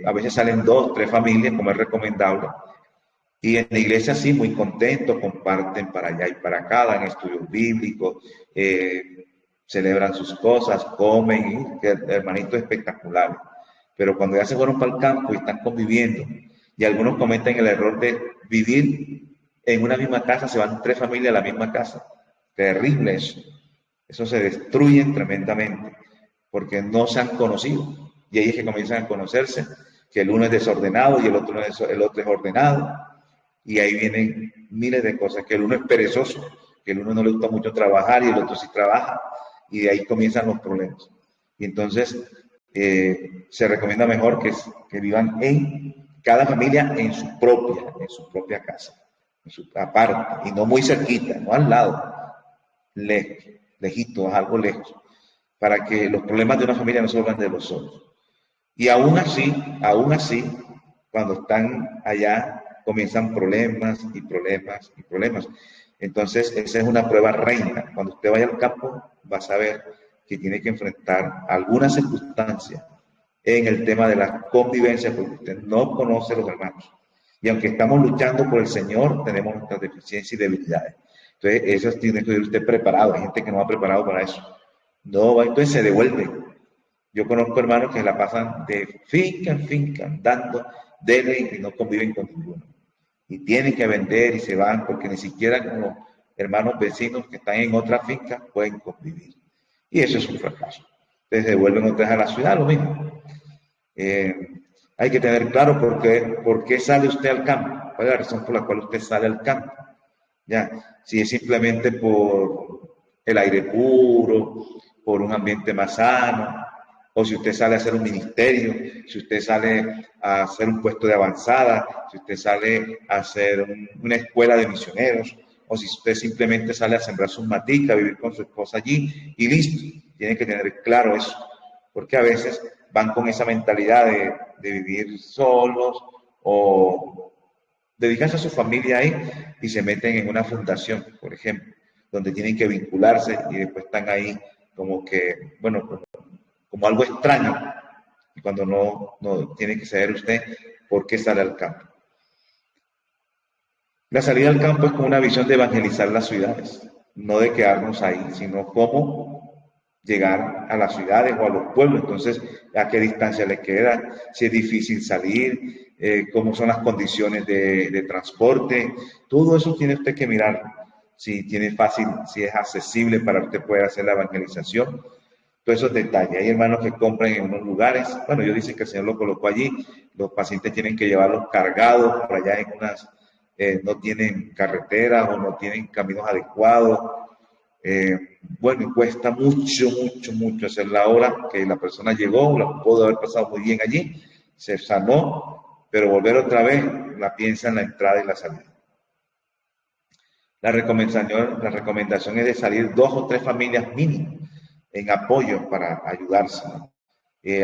a veces salen dos, tres familias, como es recomendable, y en la iglesia sí, muy contentos, comparten para allá y para acá, dan estudios bíblicos, celebran sus cosas, comen, y hermanitos espectaculares. Pero cuando ya se fueron para el campo y están conviviendo, y algunos cometen el error de vivir en una misma casa, se van tres familias a la misma casa. Terrible eso. Eso se destruyen tremendamente, porque no se han conocido. Y ahí es que comienzan a conocerse, que el uno es desordenado y el otro es ordenado. Y ahí vienen miles de cosas, que el uno es perezoso, que el uno no le gusta mucho trabajar y el otro sí trabaja. Y de ahí comienzan los problemas. Y entonces se recomienda mejor que vivan en cada familia en su propia casa, en su aparte, y no muy cerquita, no al lado, lejos, lejitos, algo lejos, para que los problemas de una familia no se vuelvan de los otros. Y aún así, cuando están allá, comienzan problemas y problemas y problemas. Entonces, esa es una prueba reina. Cuando usted vaya al campo, va a saber que tiene que enfrentar algunas circunstancias en el tema de la convivencia, porque usted no conoce a los hermanos. Y aunque estamos luchando por el Señor, tenemos nuestras deficiencias y debilidades. Entonces, eso tiene que ir usted preparado. Hay gente que no va preparado para eso. No va, entonces se devuelve. Yo conozco hermanos que la pasan de finca en finca, andando, dele y no conviven con ninguno. Y tienen que vender y se van porque ni siquiera con los hermanos vecinos que están en otra finca pueden convivir. Y eso es un fracaso. Entonces se devuelven otra vez a la ciudad, lo mismo. Eh, hay que tener claro por qué sale usted al campo, cuál es la razón por la cual usted sale al campo. Ya, si es simplemente por el aire puro, por un ambiente más sano, o si usted sale a hacer un ministerio, si usted sale a hacer un puesto de avanzada, si usted sale a hacer una escuela de misioneros, o si usted simplemente sale a sembrar sus maticas, a vivir con su esposa allí y listo. Tiene que tener claro eso, porque a veces van con esa mentalidad de vivir solos o dedicarse a su familia ahí y se meten en una fundación, por ejemplo, donde tienen que vincularse y después están ahí como que, bueno, como algo extraño, y cuando no tiene que saber usted por qué sale al campo. La salida al campo es como una visión de evangelizar las ciudades, no de quedarnos ahí, sino cómo llegar a las ciudades o a los pueblos. Entonces, a qué distancia le queda, si es difícil salir, cómo son las condiciones de transporte, todo eso tiene usted que mirar. Si tiene fácil, si es accesible para usted poder hacer la evangelización, todos esos detalles. Hay hermanos que compran en unos lugares, bueno, ellos dicen que el Señor lo colocó allí, los pacientes tienen que llevarlos cargados por allá en unas, no tienen carreteras o no tienen caminos adecuados. Bueno, cuesta mucho hacer la hora que la persona llegó, la pudo haber pasado muy bien allí, se sanó, pero volver otra vez la piensa en la entrada y la salida. La recomendación es de salir dos o tres familias mínimo en apoyo para ayudarse, ¿no?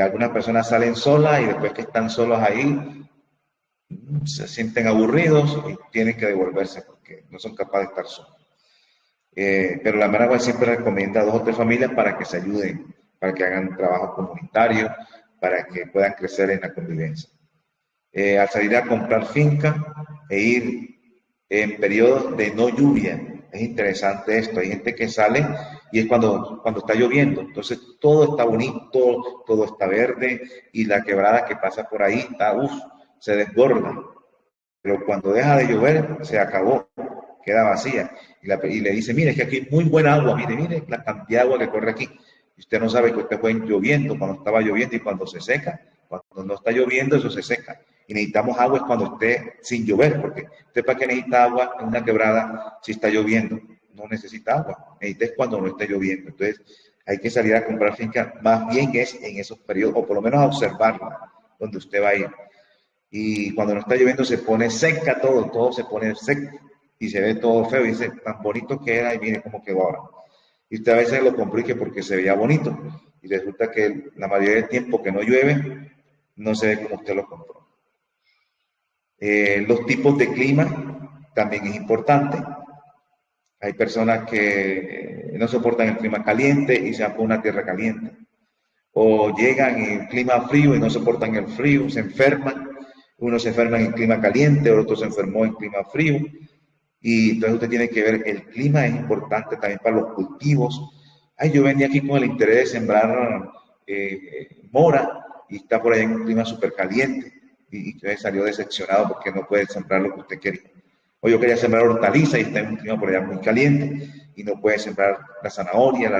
Algunas personas salen solas y después que están solos ahí se sienten aburridos y tienen que devolverse porque no son capaces de estar solos. Pero la Managua siempre recomienda dos o tres familias para que se ayuden, para que hagan un trabajo comunitario, para que puedan crecer en la convivencia. Al salir a comprar finca e ir en periodos de no lluvia. Es interesante esto. Hay gente que sale y es cuando está lloviendo. Entonces todo está bonito, todo está verde y la quebrada que pasa por ahí está, uff, se desborda. Pero cuando deja de llover, se acabó, queda vacía. Y le dice, mire, es que aquí hay muy buena agua, mire la cantidad de agua que corre aquí. Y usted no sabe que usted fue lloviendo, cuando estaba lloviendo y cuando se seca, cuando no está lloviendo, eso se seca. Y necesitamos agua es cuando esté sin llover, porque usted para qué necesita agua en una quebrada si está lloviendo. No necesita agua, necesita es cuando no esté lloviendo. Entonces, hay que salir a comprar finca, más bien es en esos periodos, o por lo menos a observarla, donde usted va a ir y cuando no está lloviendo se pone seca todo, todo se pone seco y se ve todo feo y dice, tan bonito que era y mire cómo quedó ahora. Y usted a veces lo complique porque se veía bonito y resulta que la mayoría del tiempo que no llueve no se ve como usted lo compró. Los tipos de clima también es importante. Hay personas que no soportan el clima caliente y se van por una tierra caliente. O llegan en el clima frío y no soportan el frío, se enferman. Uno se enferma en el clima caliente, otro se enfermó en clima frío. Y entonces usted tiene que ver, el clima es importante también para los cultivos. Ay, yo venía aquí con el interés de sembrar mora y está por allá en un clima súper caliente y entonces salió decepcionado porque no puede sembrar lo que usted quería. O yo quería sembrar hortaliza y está en un clima por allá muy caliente y no puede sembrar la zanahoria,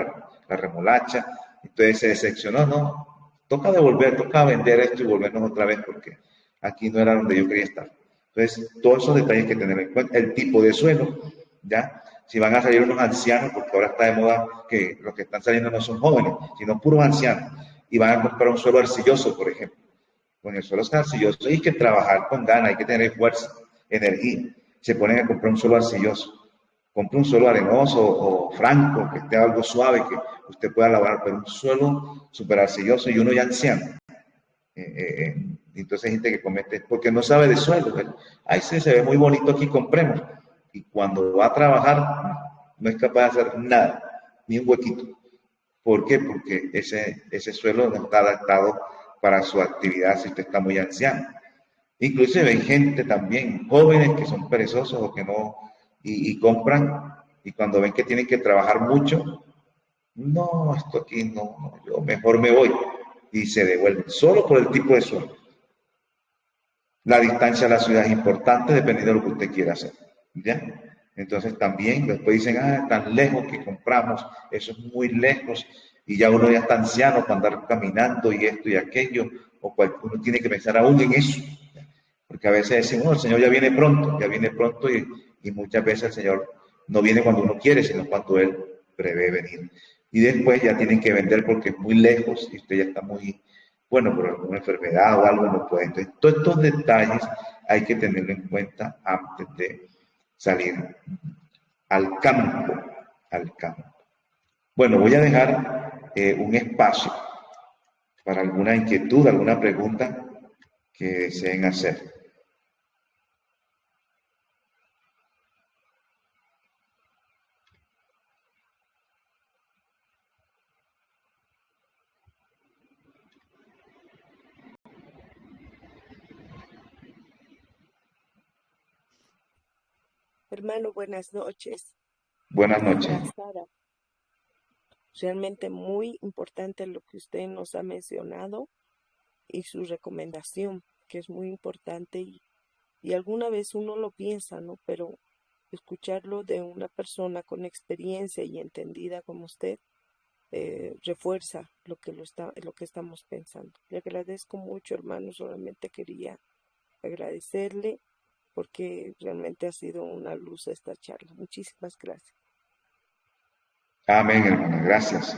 la remolacha. Entonces se decepcionó, no. Toca devolver, toca vender esto y volvernos otra vez porque aquí no era donde yo quería estar. Entonces, todos esos detalles hay que tener en cuenta. El tipo de suelo, ¿ya? Si van a salir unos ancianos, porque ahora está de moda que los que están saliendo no son jóvenes, sino puros ancianos, y van a comprar un suelo arcilloso, por ejemplo. Con el suelo arcilloso hay que trabajar con ganas, hay que tener fuerza, energía. Se ponen a comprar un suelo arcilloso. Compre un suelo arenoso o franco, que esté algo suave, que usted pueda lavar, pero un suelo súper arcilloso y uno ya anciano. Entonces hay gente que comete, porque no sabe de suelo. Ay, sí, se ve muy bonito aquí, compremos. Y cuando va a trabajar, no es capaz de hacer nada, ni un huequito. ¿Por qué? Porque ese suelo no está adaptado para su actividad si usted está muy anciano. Inclusive hay gente también, jóvenes que son perezosos o que no, y compran, y cuando ven que tienen que trabajar mucho, no, esto aquí no, no, yo mejor me voy. Y se devuelven, solo por el tipo de suelo. La distancia a la ciudad es importante dependiendo de lo que usted quiera hacer. ¿Ya? Entonces también después dicen, ah, tan lejos que compramos, eso es muy lejos y ya uno ya está anciano para andar caminando y esto y aquello, o uno tiene que pensar aún en eso, porque a veces decimos, oh, el Señor ya viene pronto y muchas veces el Señor no viene cuando uno quiere, sino cuando Él prevé venir. Y después ya tienen que vender porque es muy lejos y usted ya está muy, bueno, por alguna enfermedad o algo no puede. Entonces, todos estos detalles hay que tenerlo en cuenta antes de salir al campo, al campo. Bueno, voy a dejar un espacio para alguna inquietud, alguna pregunta que deseen hacer. Hermano, buenas noches. Buenas noches. Habla Sara. Realmente muy importante lo que usted nos ha mencionado y su recomendación, que es muy importante y alguna vez uno lo piensa, ¿no? Pero escucharlo de una persona con experiencia y entendida como usted refuerza lo que estamos pensando. Le agradezco mucho, hermano. Solamente quería agradecerle porque realmente ha sido una luz esta charla. Muchísimas gracias. Amén, hermana. Gracias.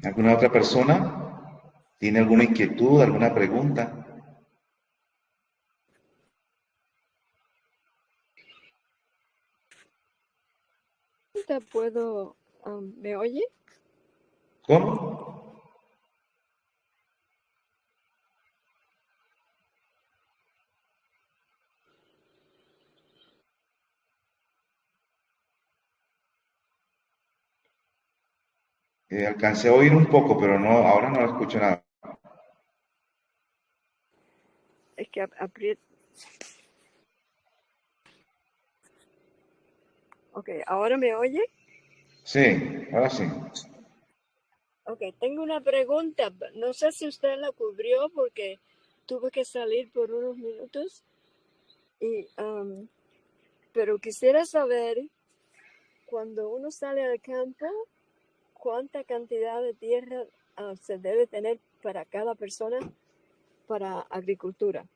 ¿Alguna otra persona tiene alguna inquietud, alguna pregunta? Te puedo, ¿me oye? ¿Cómo? Alcancé a oír un poco, pero no, ahora no escucho nada. Es que aprieta. Ok, ¿ahora me oye? Sí, ahora sí. Ok, tengo una pregunta. No sé si usted la cubrió porque tuve que salir por unos minutos. Y, pero quisiera saber, cuando uno sale al campo, ¿cuánta cantidad de tierra se debe tener para cada persona para agricultura, para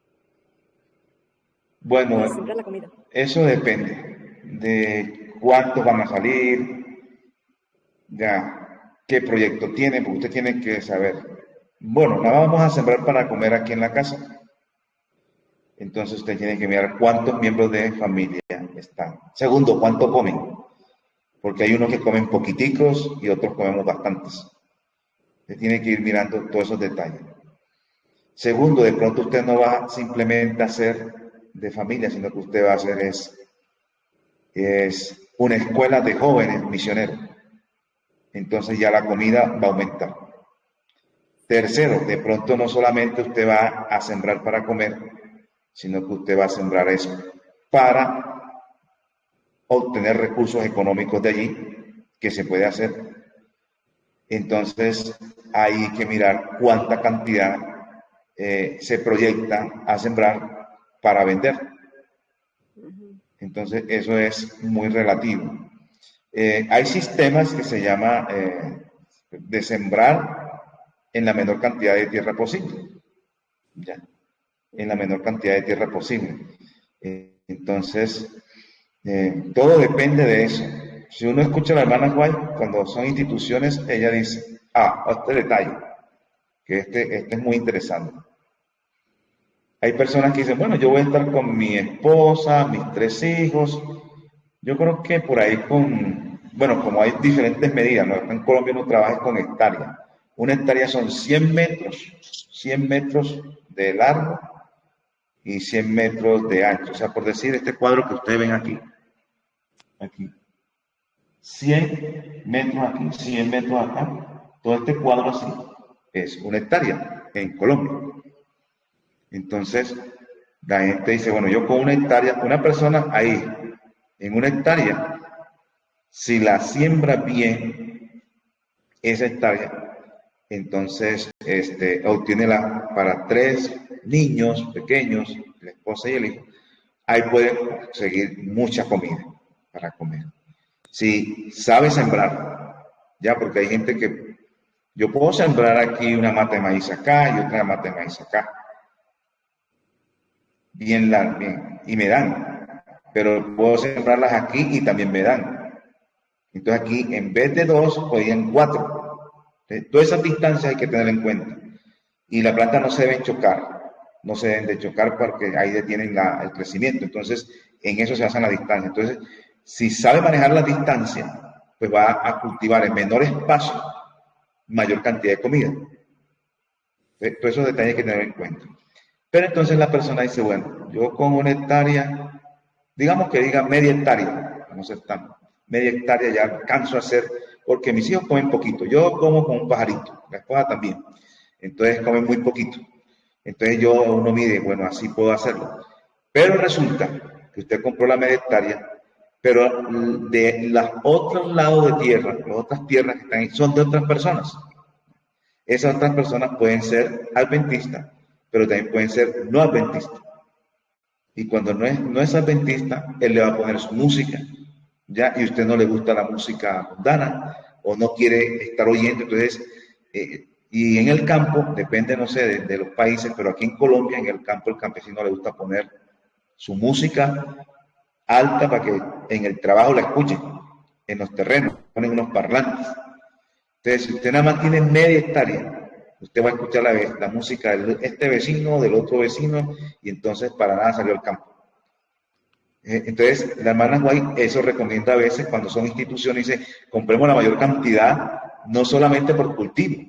Bueno, sembrar la comida? eso depende de cuántos van a salir, ya, qué proyecto tiene, porque usted tiene que saber. Bueno, la vamos a sembrar para comer aquí en la casa. Entonces usted tiene que mirar cuántos miembros de familia están. Segundo, cuánto comen, porque hay unos que comen poquiticos y otros comemos bastantes. Usted tiene que ir mirando todos esos detalles. Segundo, de pronto usted no va simplemente a hacer de familia, sino que usted va a hacer es una escuela de jóvenes misioneros. Entonces ya la comida va a aumentar. Tercero, de pronto no solamente usted va a sembrar para comer, sino que usted va a sembrar eso para obtener recursos económicos de allí que se puede hacer. Entonces hay que mirar cuánta cantidad se proyecta a sembrar para vender. Ujú. Entonces eso es muy relativo. Hay sistemas que se llama de sembrar en la menor cantidad de tierra posible. ¿Ya? En la menor cantidad de tierra posible. Entonces, todo depende de eso. Si uno escucha a la hermana White, cuando son instituciones, ella dice, este detalle, que este es muy interesante. Hay personas que dicen, bueno, yo voy a estar con mi esposa, mis 3 hijos. Yo creo que por ahí bueno, como hay diferentes medidas, ¿no? En Colombia no trabaja con hectáreas. Una hectárea son 100 metros de largo y 100 metros de ancho. O sea, por decir, este cuadro que ustedes ven aquí, 100 metros aquí, 100 metros acá, todo este cuadro así es una hectárea en Colombia. Entonces, la gente dice, bueno, yo con una hectárea, una persona ahí, en una hectárea, si la siembra bien, esa hectárea, entonces obtiene para 3 niños pequeños, la esposa y el hijo, ahí puede conseguir mucha comida para comer. Si sabe sembrar, ya, porque hay gente que yo puedo sembrar aquí una mata de maíz acá y otra mata de maíz acá, bien, y me dan, pero puedo sembrarlas aquí y también me dan. Entonces aquí, en vez de 2, podían 4. Entonces, todas esas distancias hay que tener en cuenta. Y las plantas no se deben chocar, no se deben de chocar porque ahí detienen el crecimiento. Entonces, en eso se basa la distancia. Entonces, si sabe manejar la distancia, pues va a cultivar en menor espacio mayor cantidad de comida. Todos esos detalles hay que tener en cuenta. Pero entonces la persona dice, bueno, yo con una hectárea, digamos que diga media hectárea, no sé tan, media hectárea ya alcanzo a hacer, porque mis hijos comen poquito, yo como con un pajarito, la esposa también, entonces comen muy poquito. Entonces uno mide, bueno, así puedo hacerlo. Pero resulta que usted compró la media hectárea, pero de los otros lados de tierra, las otras tierras que están ahí, son de otras personas. Esas otras personas pueden ser adventistas, pero también pueden ser no adventistas. Y cuando no es adventista, él le va a poner su música, ¿ya? Y usted no le gusta la música mundana o no quiere estar oyendo, entonces, y en el campo, depende, no sé, de los países, pero aquí en Colombia, en el campo, el campesino le gusta poner su música alta para que en el trabajo la escuchen, en los terrenos, ponen unos parlantes. Entonces, si usted nada más tiene media hectárea, usted va a escuchar la música de este vecino, del otro vecino, y entonces para nada salió al campo. Entonces, la hermana White eso recomienda a veces cuando son instituciones, dice, compremos la mayor cantidad, no solamente por cultivo,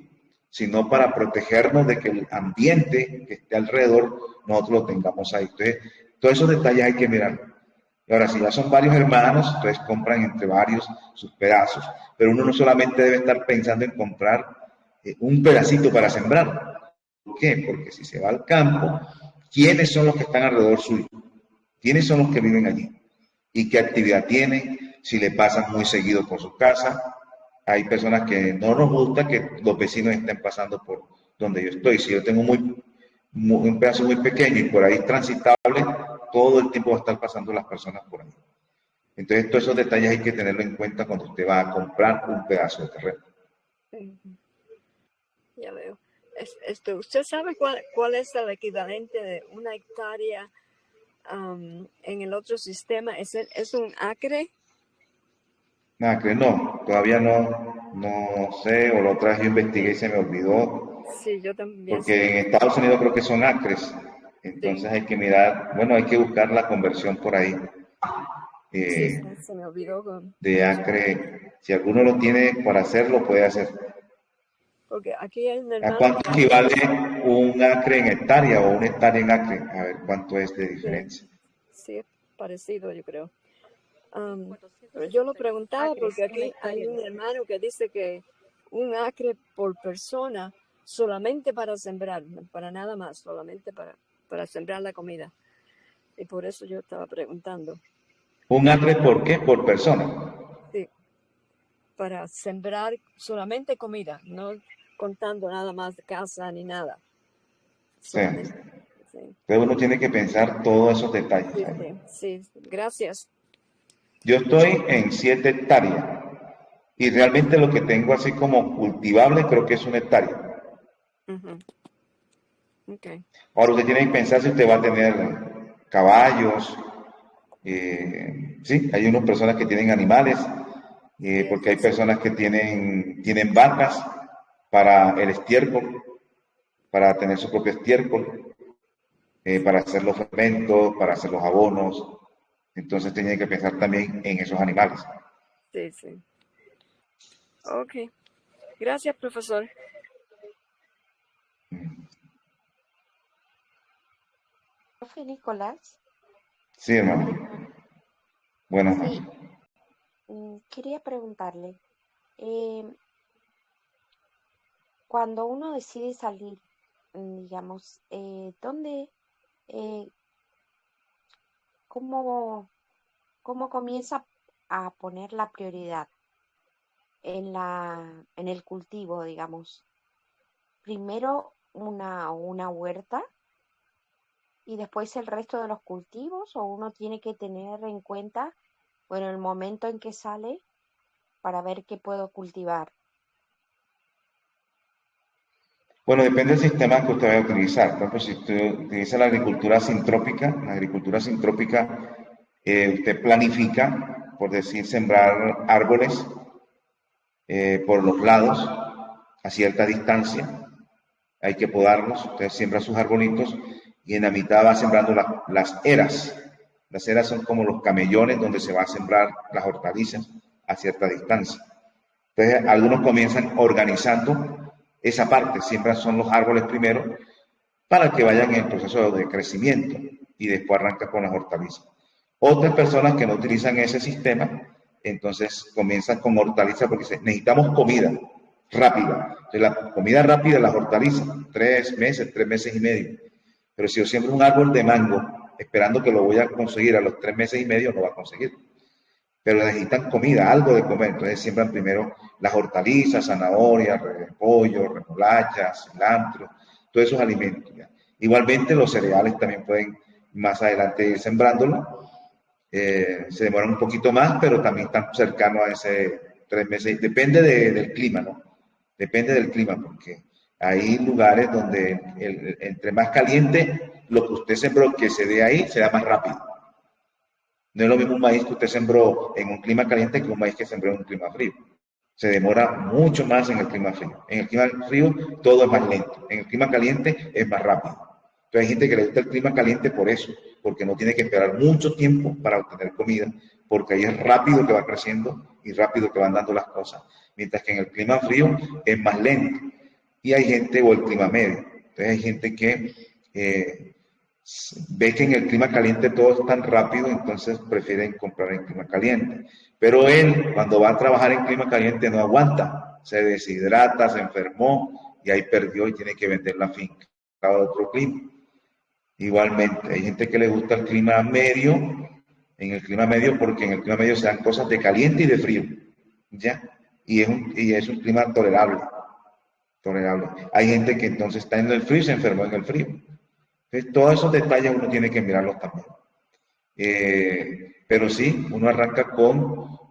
sino para protegernos de que el ambiente que esté alrededor, nosotros lo tengamos ahí. Entonces, todos esos detalles hay que mirar. Y ahora, si ya son varios hermanos, entonces compran entre varios sus pedazos. Pero uno no solamente debe estar pensando en comprar un pedacito para sembrar. ¿Por qué? Porque si se va al campo, ¿quiénes son los que están alrededor suyo? ¿Quiénes son los que viven allí? ¿Y qué actividad tienen? Si le pasan muy seguido por su casa. Hay personas que no nos gusta que los vecinos estén pasando por donde yo estoy. Si yo tengo un pedazo muy pequeño y por ahí es transitable, todo el tiempo va a estar pasando las personas por ahí. Entonces, todos esos detalles hay que tenerlo en cuenta cuando usted va a comprar un pedazo de terreno. Ya veo. ¿Usted sabe cuál es el equivalente de una hectárea en el otro sistema? ¿Es un acre? Nada, que no, todavía no sé, o la otra vez yo investigué y se me olvidó, Sí, yo también porque se me... en Estados Unidos creo que son acres, Sí, entonces hay que mirar, bueno, hay que buscar la conversión por ahí, sí, eh, se me olvidó de acre, si alguno lo tiene para hacerlo, puede hacer. porque aquí hay un ¿A hermano cuánto que hace equivale eso. un acre en hectárea o una hectárea en acre? A ver, ¿cuánto es de Sí, diferencia? sí, es parecido, yo creo. Pero yo lo preguntaba porque aquí hay un hermano que dice que un acre por persona solamente para sembrar, no para nada más, solamente para sembrar la comida. Y por eso yo estaba preguntando. ¿Un acre por qué? Por persona. Sí, para sembrar solamente comida, no contando nada más de casa ni nada. Sí. Solamente. Sí, Entonces uno tiene que pensar todos esos detalles sí, ahí. sí, sí. Gracias. Yo estoy en 7 hectáreas y realmente lo que tengo así como cultivable creo que es 1 hectárea. Ujú. Okay. Ahora usted tiene que pensar si usted va a tener caballos, sí, hay unas personas que tienen animales, Sí, porque aquí hay sí. personas que tienen vacas para el estiércol, para tener su propio estiércol, para hacer los fermentos, para hacer los abonos. Entonces tiene que pensar también en esos animales. Sí, sí. Ok. Gracias, profesor. Profe Nicolás, Sí, hermano. Bueno, sí, quería preguntarle, eh, cuando uno decide salir, digamos, ¿dónde, eh, cómo, cómo comienza a poner la prioridad en el cultivo, digamos? Primero una huerta y después el resto de los cultivos, o uno tiene que tener en cuenta, bueno, el momento en que sale para ver qué puedo cultivar. bueno, depende del sistema que usted vaya a utilizar. Por ejemplo, si usted utiliza la agricultura sintrópica, usted planifica, por decir, sembrar árboles por los lados a cierta distancia. Hay que podarlos. Usted siembra sus arbolitos y en la mitad va sembrando las eras. Las eras son como los camellones donde se va a sembrar las hortalizas a cierta distancia. Entonces, algunos comienzan organizando esa parte, siembran son los árboles primero para que vayan en el proceso de crecimiento y después arranca con las hortalizas. Otras personas que no utilizan ese sistema, entonces comienzan con hortalizas porque dicen, necesitamos comida rápida. Entonces, la comida rápida, las hortalizas, 3 meses, 3 meses y medio. Pero si yo siembro un árbol de mango esperando que lo voy a conseguir a los 3 meses y medio, no va a conseguir, pero necesitan comida, algo de comer. Entonces siembran primero las hortalizas, zanahorias, repollo, remolachas, cilantro, todos esos alimentos. ¿Ya? Igualmente los cereales también pueden más adelante ir sembrándolo. Se demoran un poquito más, pero también están cercanos a ese 3 meses. Depende del clima, ¿no? Depende del clima, porque hay lugares donde entre más caliente, lo que usted sembró que se dé ahí, será más rápido. No es lo mismo un maíz que usted sembró en un clima caliente que un maíz que sembró en un clima frío. Se demora mucho más en el clima frío. En el clima frío todo es más lento. En el clima caliente es más rápido. Entonces hay gente que le gusta el clima caliente por eso, porque no tiene que esperar mucho tiempo para obtener comida, porque ahí es rápido que va creciendo y rápido que van dando las cosas. Mientras que en el clima frío es más lento. Y hay gente, o el clima medio. Entonces hay gente que ve que en el clima caliente todo es tan rápido, entonces prefieren comprar en clima caliente. Pero él, cuando va a trabajar en clima caliente, no aguanta, se deshidrata, se enfermó y ahí perdió y tiene que vender la finca a otro clima. Igualmente, hay gente que le gusta el clima medio, en el clima medio porque en el clima medio se dan cosas de caliente y de frío, ¿ya? Y es un clima tolerable, tolerable. Hay gente que entonces está en el frío y se enfermó en el frío. Entonces, todos esos detalles uno tiene que mirarlos también. Pero sí, uno arranca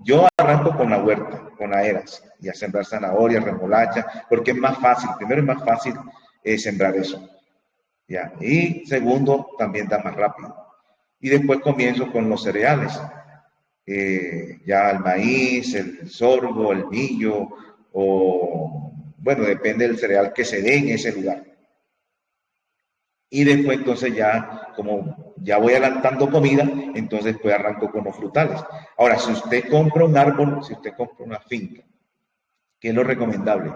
yo arranco con la huerta, con la eras, y a sembrar zanahoria, remolacha, porque es más fácil, primero es más fácil sembrar eso, ¿ya? Y segundo, también da más rápido. Y después comienzo con los cereales, ya el maíz, el sorgo, el millo, o bueno, depende del cereal que se dé en ese lugar. Y después entonces ya, como ya voy adelantando comida, entonces pues arranco con los frutales. Ahora, si usted compra un árbol, si usted compra una finca, ¿qué es lo recomendable?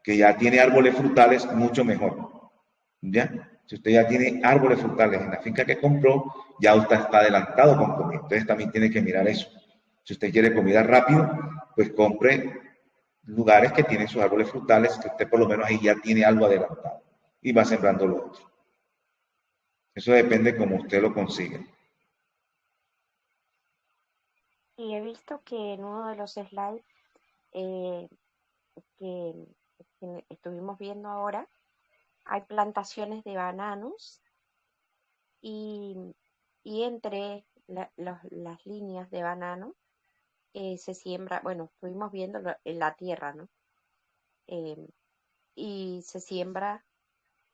Que ya tiene árboles frutales, mucho mejor. ¿Ya? Si usted ya tiene árboles frutales en la finca que compró, ya usted está adelantado con comida. Entonces también tiene que mirar eso. Si usted quiere comida rápido, pues compre lugares que tienen sus árboles frutales, que usted por lo menos ahí ya tiene algo adelantado y va sembrando lo otro. Eso depende como usted lo consiga. Y he visto que en uno de los slides eh, que, que estuvimos viendo ahora, hay plantaciones de bananos y, y entre las líneas de banano se siembra, bueno, estuvimos viendo en la tierra, ¿no? Eh, y se siembra,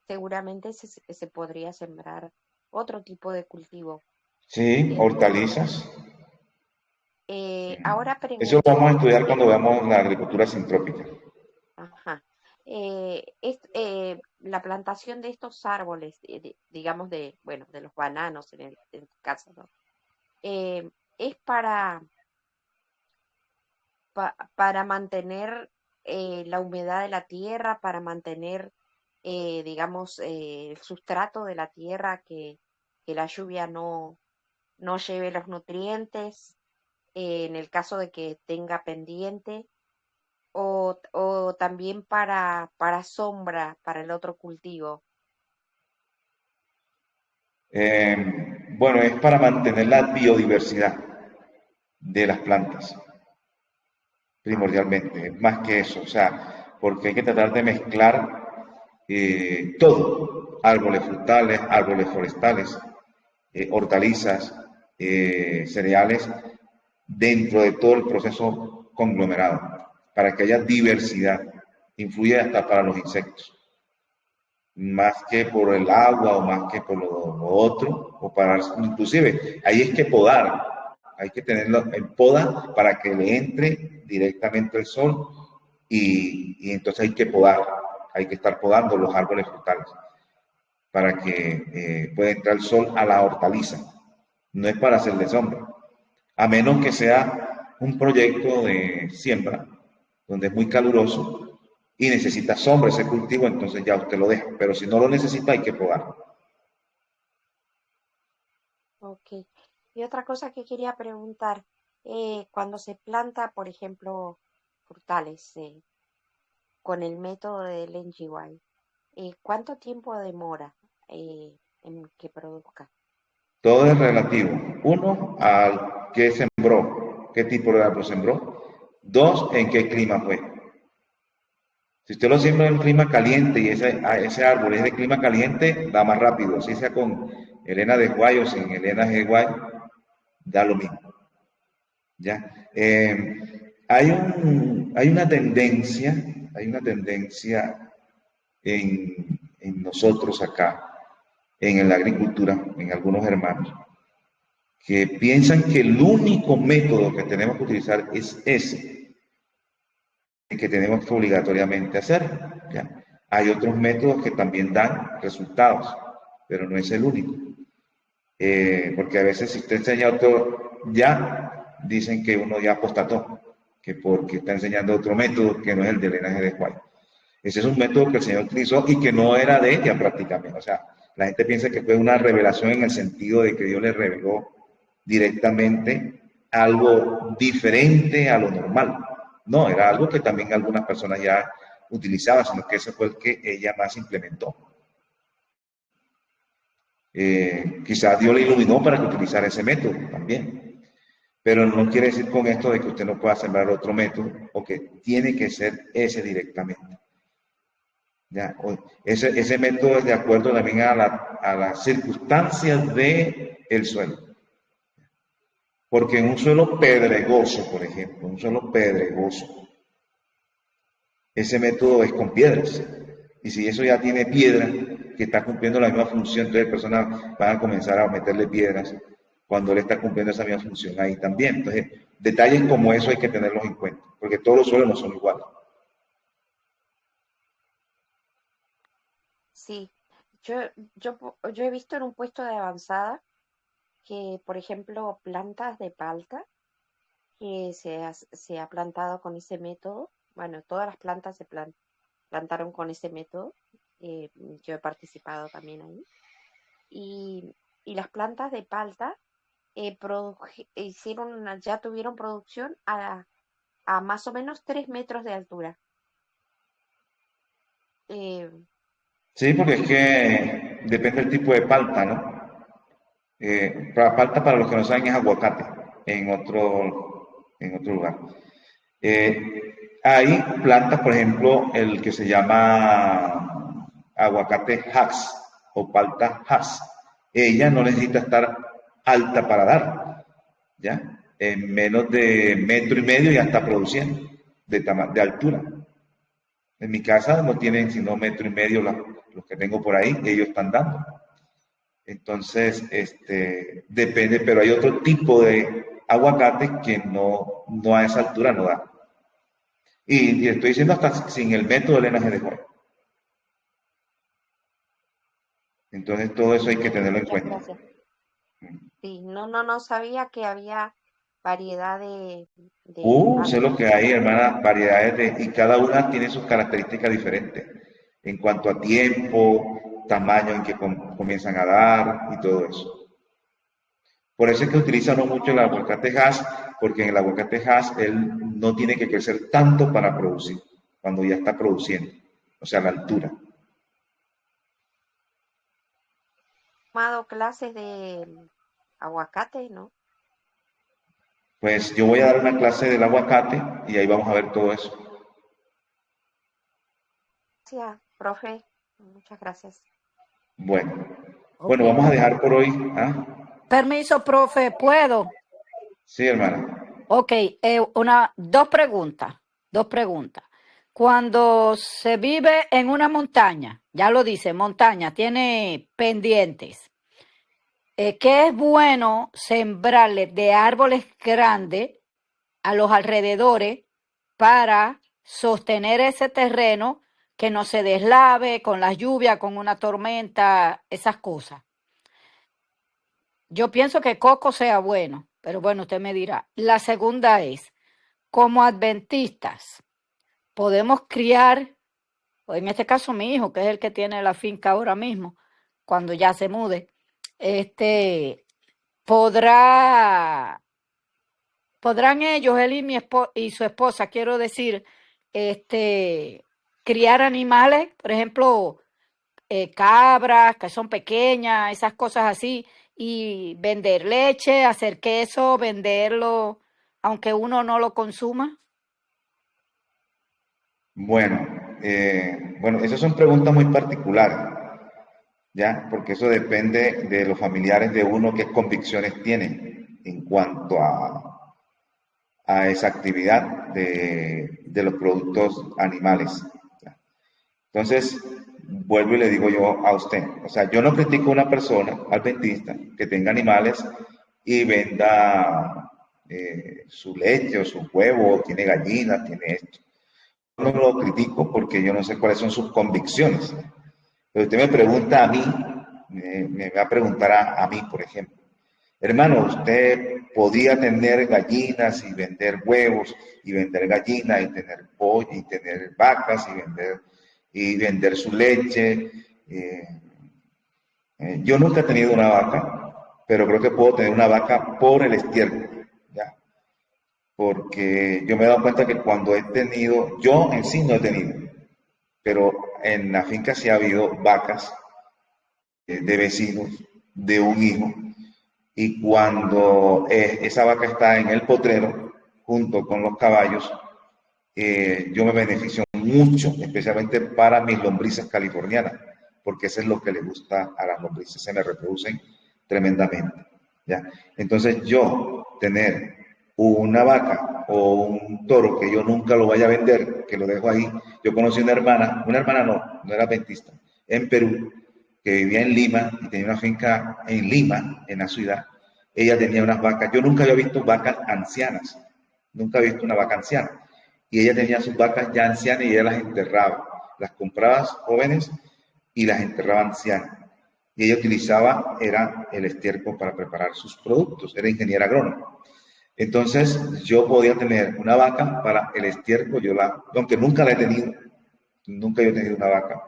seguramente se podría sembrar otro tipo de cultivo. Sí, hortalizas. Ahora Eso lo pregunto, vamos a estudiar cuando veamos la agricultura sintrópica. ajá, la plantación de estos árboles, digamos bueno, de los bananos en tu caso, ¿no? Es para mantener la humedad de la tierra, para mantener, digamos, el sustrato de la tierra, que la lluvia no lleve los nutrientes, en el caso de que tenga pendiente, o también para sombra, para el otro cultivo. Bueno, es para mantener la biodiversidad de las plantas, Ah, primordialmente, más que eso, o sea, porque hay que tratar de mezclar todo, árboles frutales, árboles forestales, hortalizas, cereales, dentro de todo el proceso conglomerado, para que haya diversidad, influye hasta para los insectos, más que por el agua o más que por lo otro, o para, inclusive, ahí es que podar, hay que tenerlo en poda para que le entre directamente el sol y entonces hay que podar, hay que estar podando los árboles frutales para que pueda entrar el sol a la hortaliza, no es para hacerle sombra, a menos que sea un proyecto de siembra donde es muy caluroso y necesita sombra ese cultivo, entonces ya usted lo deja, pero si no lo necesita hay que podar. ok. Y otra cosa que quería preguntar, cuando se planta, por ejemplo, frutales, con el método del NGY, ¿cuánto tiempo demora en que produzca? Todo es relativo. Uno, al que sembró, qué tipo de árbol sembró. Dos, en qué clima fue. Si usted lo siembra en un clima caliente y ese árbol es de clima caliente, da más rápido. Si sea con Elena de Guay o sin Elena de Guay, da lo mismo. ¿Ya? Hay una tendencia en nosotros acá, en la agricultura, en algunos hermanos, que piensan que el único método que tenemos que utilizar es ese, que tenemos que obligatoriamente hacer. ¿Ya? Hay otros métodos que también dan resultados, pero no es el único. Porque a veces si usted enseña otro, ya dicen que uno ya apostató, que porque está enseñando otro método que no es el de drenaje de White. Ese es un método que el Señor utilizó y que no era de ella prácticamente. O sea, La gente piensa que fue una revelación en el sentido de que Dios le reveló directamente algo diferente a lo normal. No, era algo que también algunas personas ya utilizaban, sino que ese fue el que ella más implementó. Quizás Dios le iluminó para que utilizara ese método también. Pero no quiere decir con esto de que usted no pueda sembrar otro método o que tiene que ser ese directamente. ¿Ya? Ese método es de acuerdo también a las circunstancias del suelo. Porque en un suelo pedregoso, por ejemplo, un suelo pedregoso, ese método es con piedras. Y si eso ya tiene piedra, que está cumpliendo la misma función, entonces personas van a comenzar a meterle piedras cuando él está cumpliendo esa misma función ahí también. Entonces, detalles como eso hay que tenerlos en cuenta, porque todos los suelos no son iguales. Sí, yo, yo he visto en un puesto de avanzada que, por ejemplo, plantas de palta que se ha plantado con ese método. Bueno, todas las plantas se plantaron con ese método. Yo he participado también ahí. Y las plantas de palta ya tuvieron producción a más o menos 3 metros de altura. Eh, Sí, porque es que depende del tipo de palta, ¿no? Palta, para los que no saben, es aguacate en otro lugar. Hay plantas, por ejemplo, el que se llama aguacate Hass o palta Hass. Ella no necesita estar alta para dar, ¿ya? En menos de metro y medio ya está produciendo de altura. En mi casa no tienen sino metro y medio los que tengo por ahí, ellos están dando. Entonces, depende, pero hay otro tipo de aguacate que no a esa altura no da. Y estoy diciendo hasta sin el método de drenaje de Hoy. Entonces, todo eso hay que tenerlo en muchas cuenta. gracias. Sí, no sabía que había variedad de Sé lo paltas. que hay, hermana, variedades y cada una tiene sus características diferentes en cuanto a tiempo, tamaño en que comienzan a dar y todo eso. Por eso es que utilizan mucho el aguacate Hass, porque en el aguacate Hass él no tiene que crecer tanto para producir, cuando ya está produciendo, o sea, a la altura. Tomado clases de aguacate, ¿no? Pues yo voy a dar una clase del aguacate y ahí vamos a ver todo eso. Gracias, profe. Muchas gracias. Bueno, Ok. vamos a dejar por hoy. ¿Ah? Permiso, profe, ¿puedo? Sí, hermana. Ok, dos preguntas, dos preguntas. Cuando se vive en una montaña, ya lo dice, montaña, tiene pendientes, ¿qué es bueno sembrarle de árboles grandes a los alrededores para sostener ese terreno, que no se deslave con las lluvias, con una tormenta, esas cosas? Yo pienso que coco sea bueno, pero bueno, usted me dirá. La segunda es, como adventistas, podemos criar, o en este caso mi hijo, que es el que tiene la finca ahora mismo, cuando ya se mude, podrán ellos, él y su esposa, quiero decir, criar animales, por ejemplo, cabras que son pequeñas, esas cosas así, y vender leche, hacer queso, venderlo, aunque uno no lo consuma. Bueno, esas son preguntas muy particulares, ¿ya? Porque eso depende de los familiares de uno, qué convicciones tienen en cuanto a esa actividad de los productos animales. ¿Ya? Entonces, vuelvo y le digo yo a usted, o sea, yo no critico a una persona adventista que tenga animales y venda su leche o su huevo, tiene gallinas, tiene esto. No lo critico porque yo no sé cuáles son sus convicciones. Pero usted me pregunta a mí, me va a preguntar a mí, por ejemplo, hermano, usted podría tener gallinas y vender huevos y vender gallinas y tener pollo y tener vacas y vender su leche. Yo nunca he tenido una vaca, pero creo que puedo tener una vaca por el estiércol, ¿ya? Porque yo me he dado cuenta que cuando he tenido, yo en sí no he tenido, pero en la finca sí ha habido vacas de vecinos, de un hijo, y cuando esa vaca está en el potrero, junto con los caballos, yo me beneficio mucho, especialmente para mis lombrices californianas, porque eso es lo que le gusta a las lombrices, se me reproducen tremendamente. ¿Ya? Entonces yo tener una vaca o un toro que yo nunca lo vaya a vender, que lo dejo ahí. Yo conocí una hermana no era adventista, en Perú, que vivía en Lima y tenía una finca en Lima, en la ciudad. Ella tenía unas vacas, yo nunca había visto vacas ancianas, nunca había visto una vaca anciana. Y ella tenía sus vacas ya ancianas y ella las enterraba. Las compraba jóvenes y las enterraba ancianas. Y ella utilizaba, era el estiércol para preparar sus productos, era ingeniera agrónoma. Entonces yo podía tener una vaca para el estiércol, aunque nunca la he tenido, nunca yo he tenido una vaca.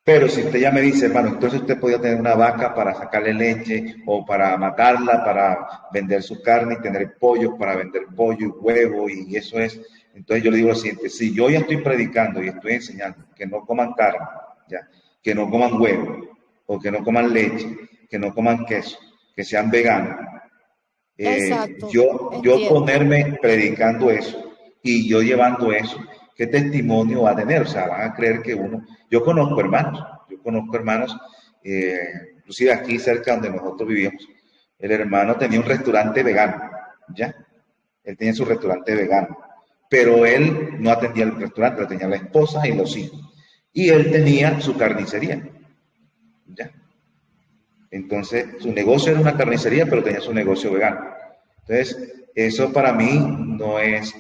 Pero si usted ya me dice, hermano, entonces usted podía tener una vaca para sacarle leche o para matarla, para vender su carne y tener pollo, para vender pollo y huevo y eso es. Entonces yo le digo lo siguiente, si yo ya estoy predicando y estoy enseñando que no coman carne, ya, que no coman huevo o que no coman leche, que no coman queso, que sean veganos, Exacto, yo entiendo. ponerme predicando eso y yo llevando eso, ¿qué testimonio va a tener? O sea, van a creer que yo conozco hermanos, inclusive aquí cerca donde nosotros vivíamos, el hermano tenía un restaurante vegano, ¿ya? Él tenía su restaurante vegano, pero él no atendía el restaurante, lo tenía la esposa y los hijos. Y él tenía su carnicería, ¿ya? Entonces, su negocio era una carnicería, pero tenía su negocio vegano. Entonces, eso para mí no es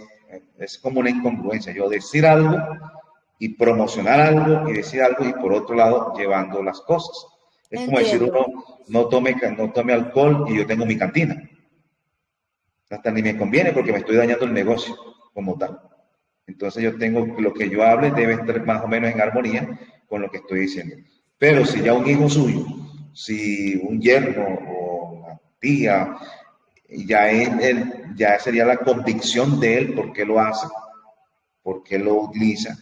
como una incongruencia. Yo decir algo y promocionar algo y decir algo y por otro lado llevando las cosas. Es como decir Entiendo. uno, no tome alcohol y yo tengo mi cantina. Hasta ni me conviene porque me estoy dañando el negocio como tal. Entonces yo tengo, lo que yo hable debe estar más o menos en armonía con lo que estoy diciendo. Pero si ya un hijo suyo, si un yerno o una tía, ya sería la convicción de él por qué lo hace, por qué lo utiliza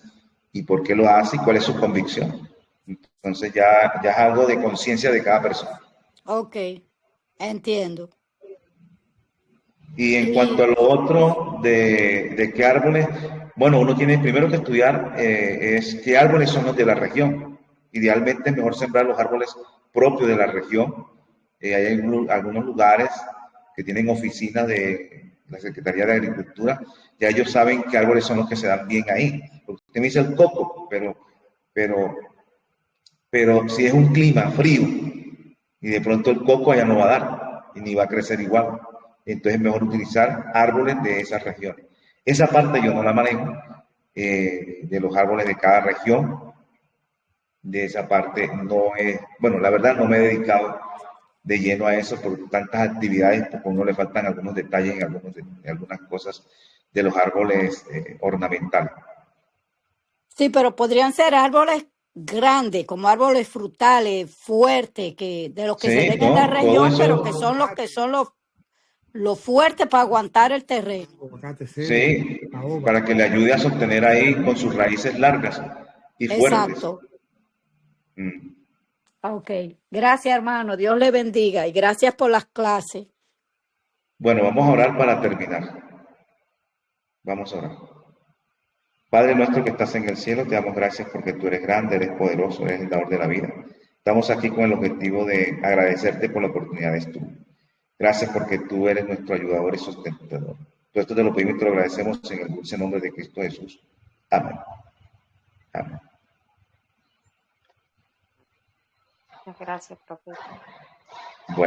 y por qué lo hace y cuál es su convicción. Entonces ya es algo de conciencia de cada persona. Ok, entiendo. Y en cuanto a Y lo otro de qué árboles, bueno, uno tiene primero que estudiar es qué árboles son los de la región. Idealmente es mejor sembrar los árboles propios de la región. Hay algunos lugares que tienen oficinas de la Secretaría de Agricultura, ya ellos saben qué árboles son los que se dan bien ahí. Porque usted me dice el coco, pero, pero si es un clima frío y de pronto el coco allá no va a dar y ni va a crecer igual. Entonces es mejor utilizar árboles de esas regiones. Esa parte yo no la manejo, de los árboles de cada región. De esa parte no es, bueno, la verdad no me he dedicado de lleno a eso por tantas actividades, porque a uno le faltan algunos detalles en algunas cosas de los árboles ornamentales. sí, pero podrían ser árboles grandes, como árboles frutales, fuertes, que de los que se Sí, ven en la ¿no? Todo región, pero que eso, son los los fuertes para aguantar el terreno. sí, para que le ayude a sostener ahí con sus raíces largas y fuertes. Exacto. Mm. Ok. Gracias, hermano. Dios le bendiga y gracias por las clases. Bueno, vamos a orar para terminar. Vamos a orar. Padre nuestro que estás en el cielo, te damos gracias porque tú eres grande, eres poderoso, eres el dador de la vida. Estamos aquí con el objetivo de agradecerte por la oportunidad de estudio. Gracias porque tú eres nuestro ayudador y sustentador. Todo esto te lo pedimos y te lo agradecemos en el dulce nombre de Cristo Jesús. Amén. Amén. Muchas gracias, profeta. Bueno.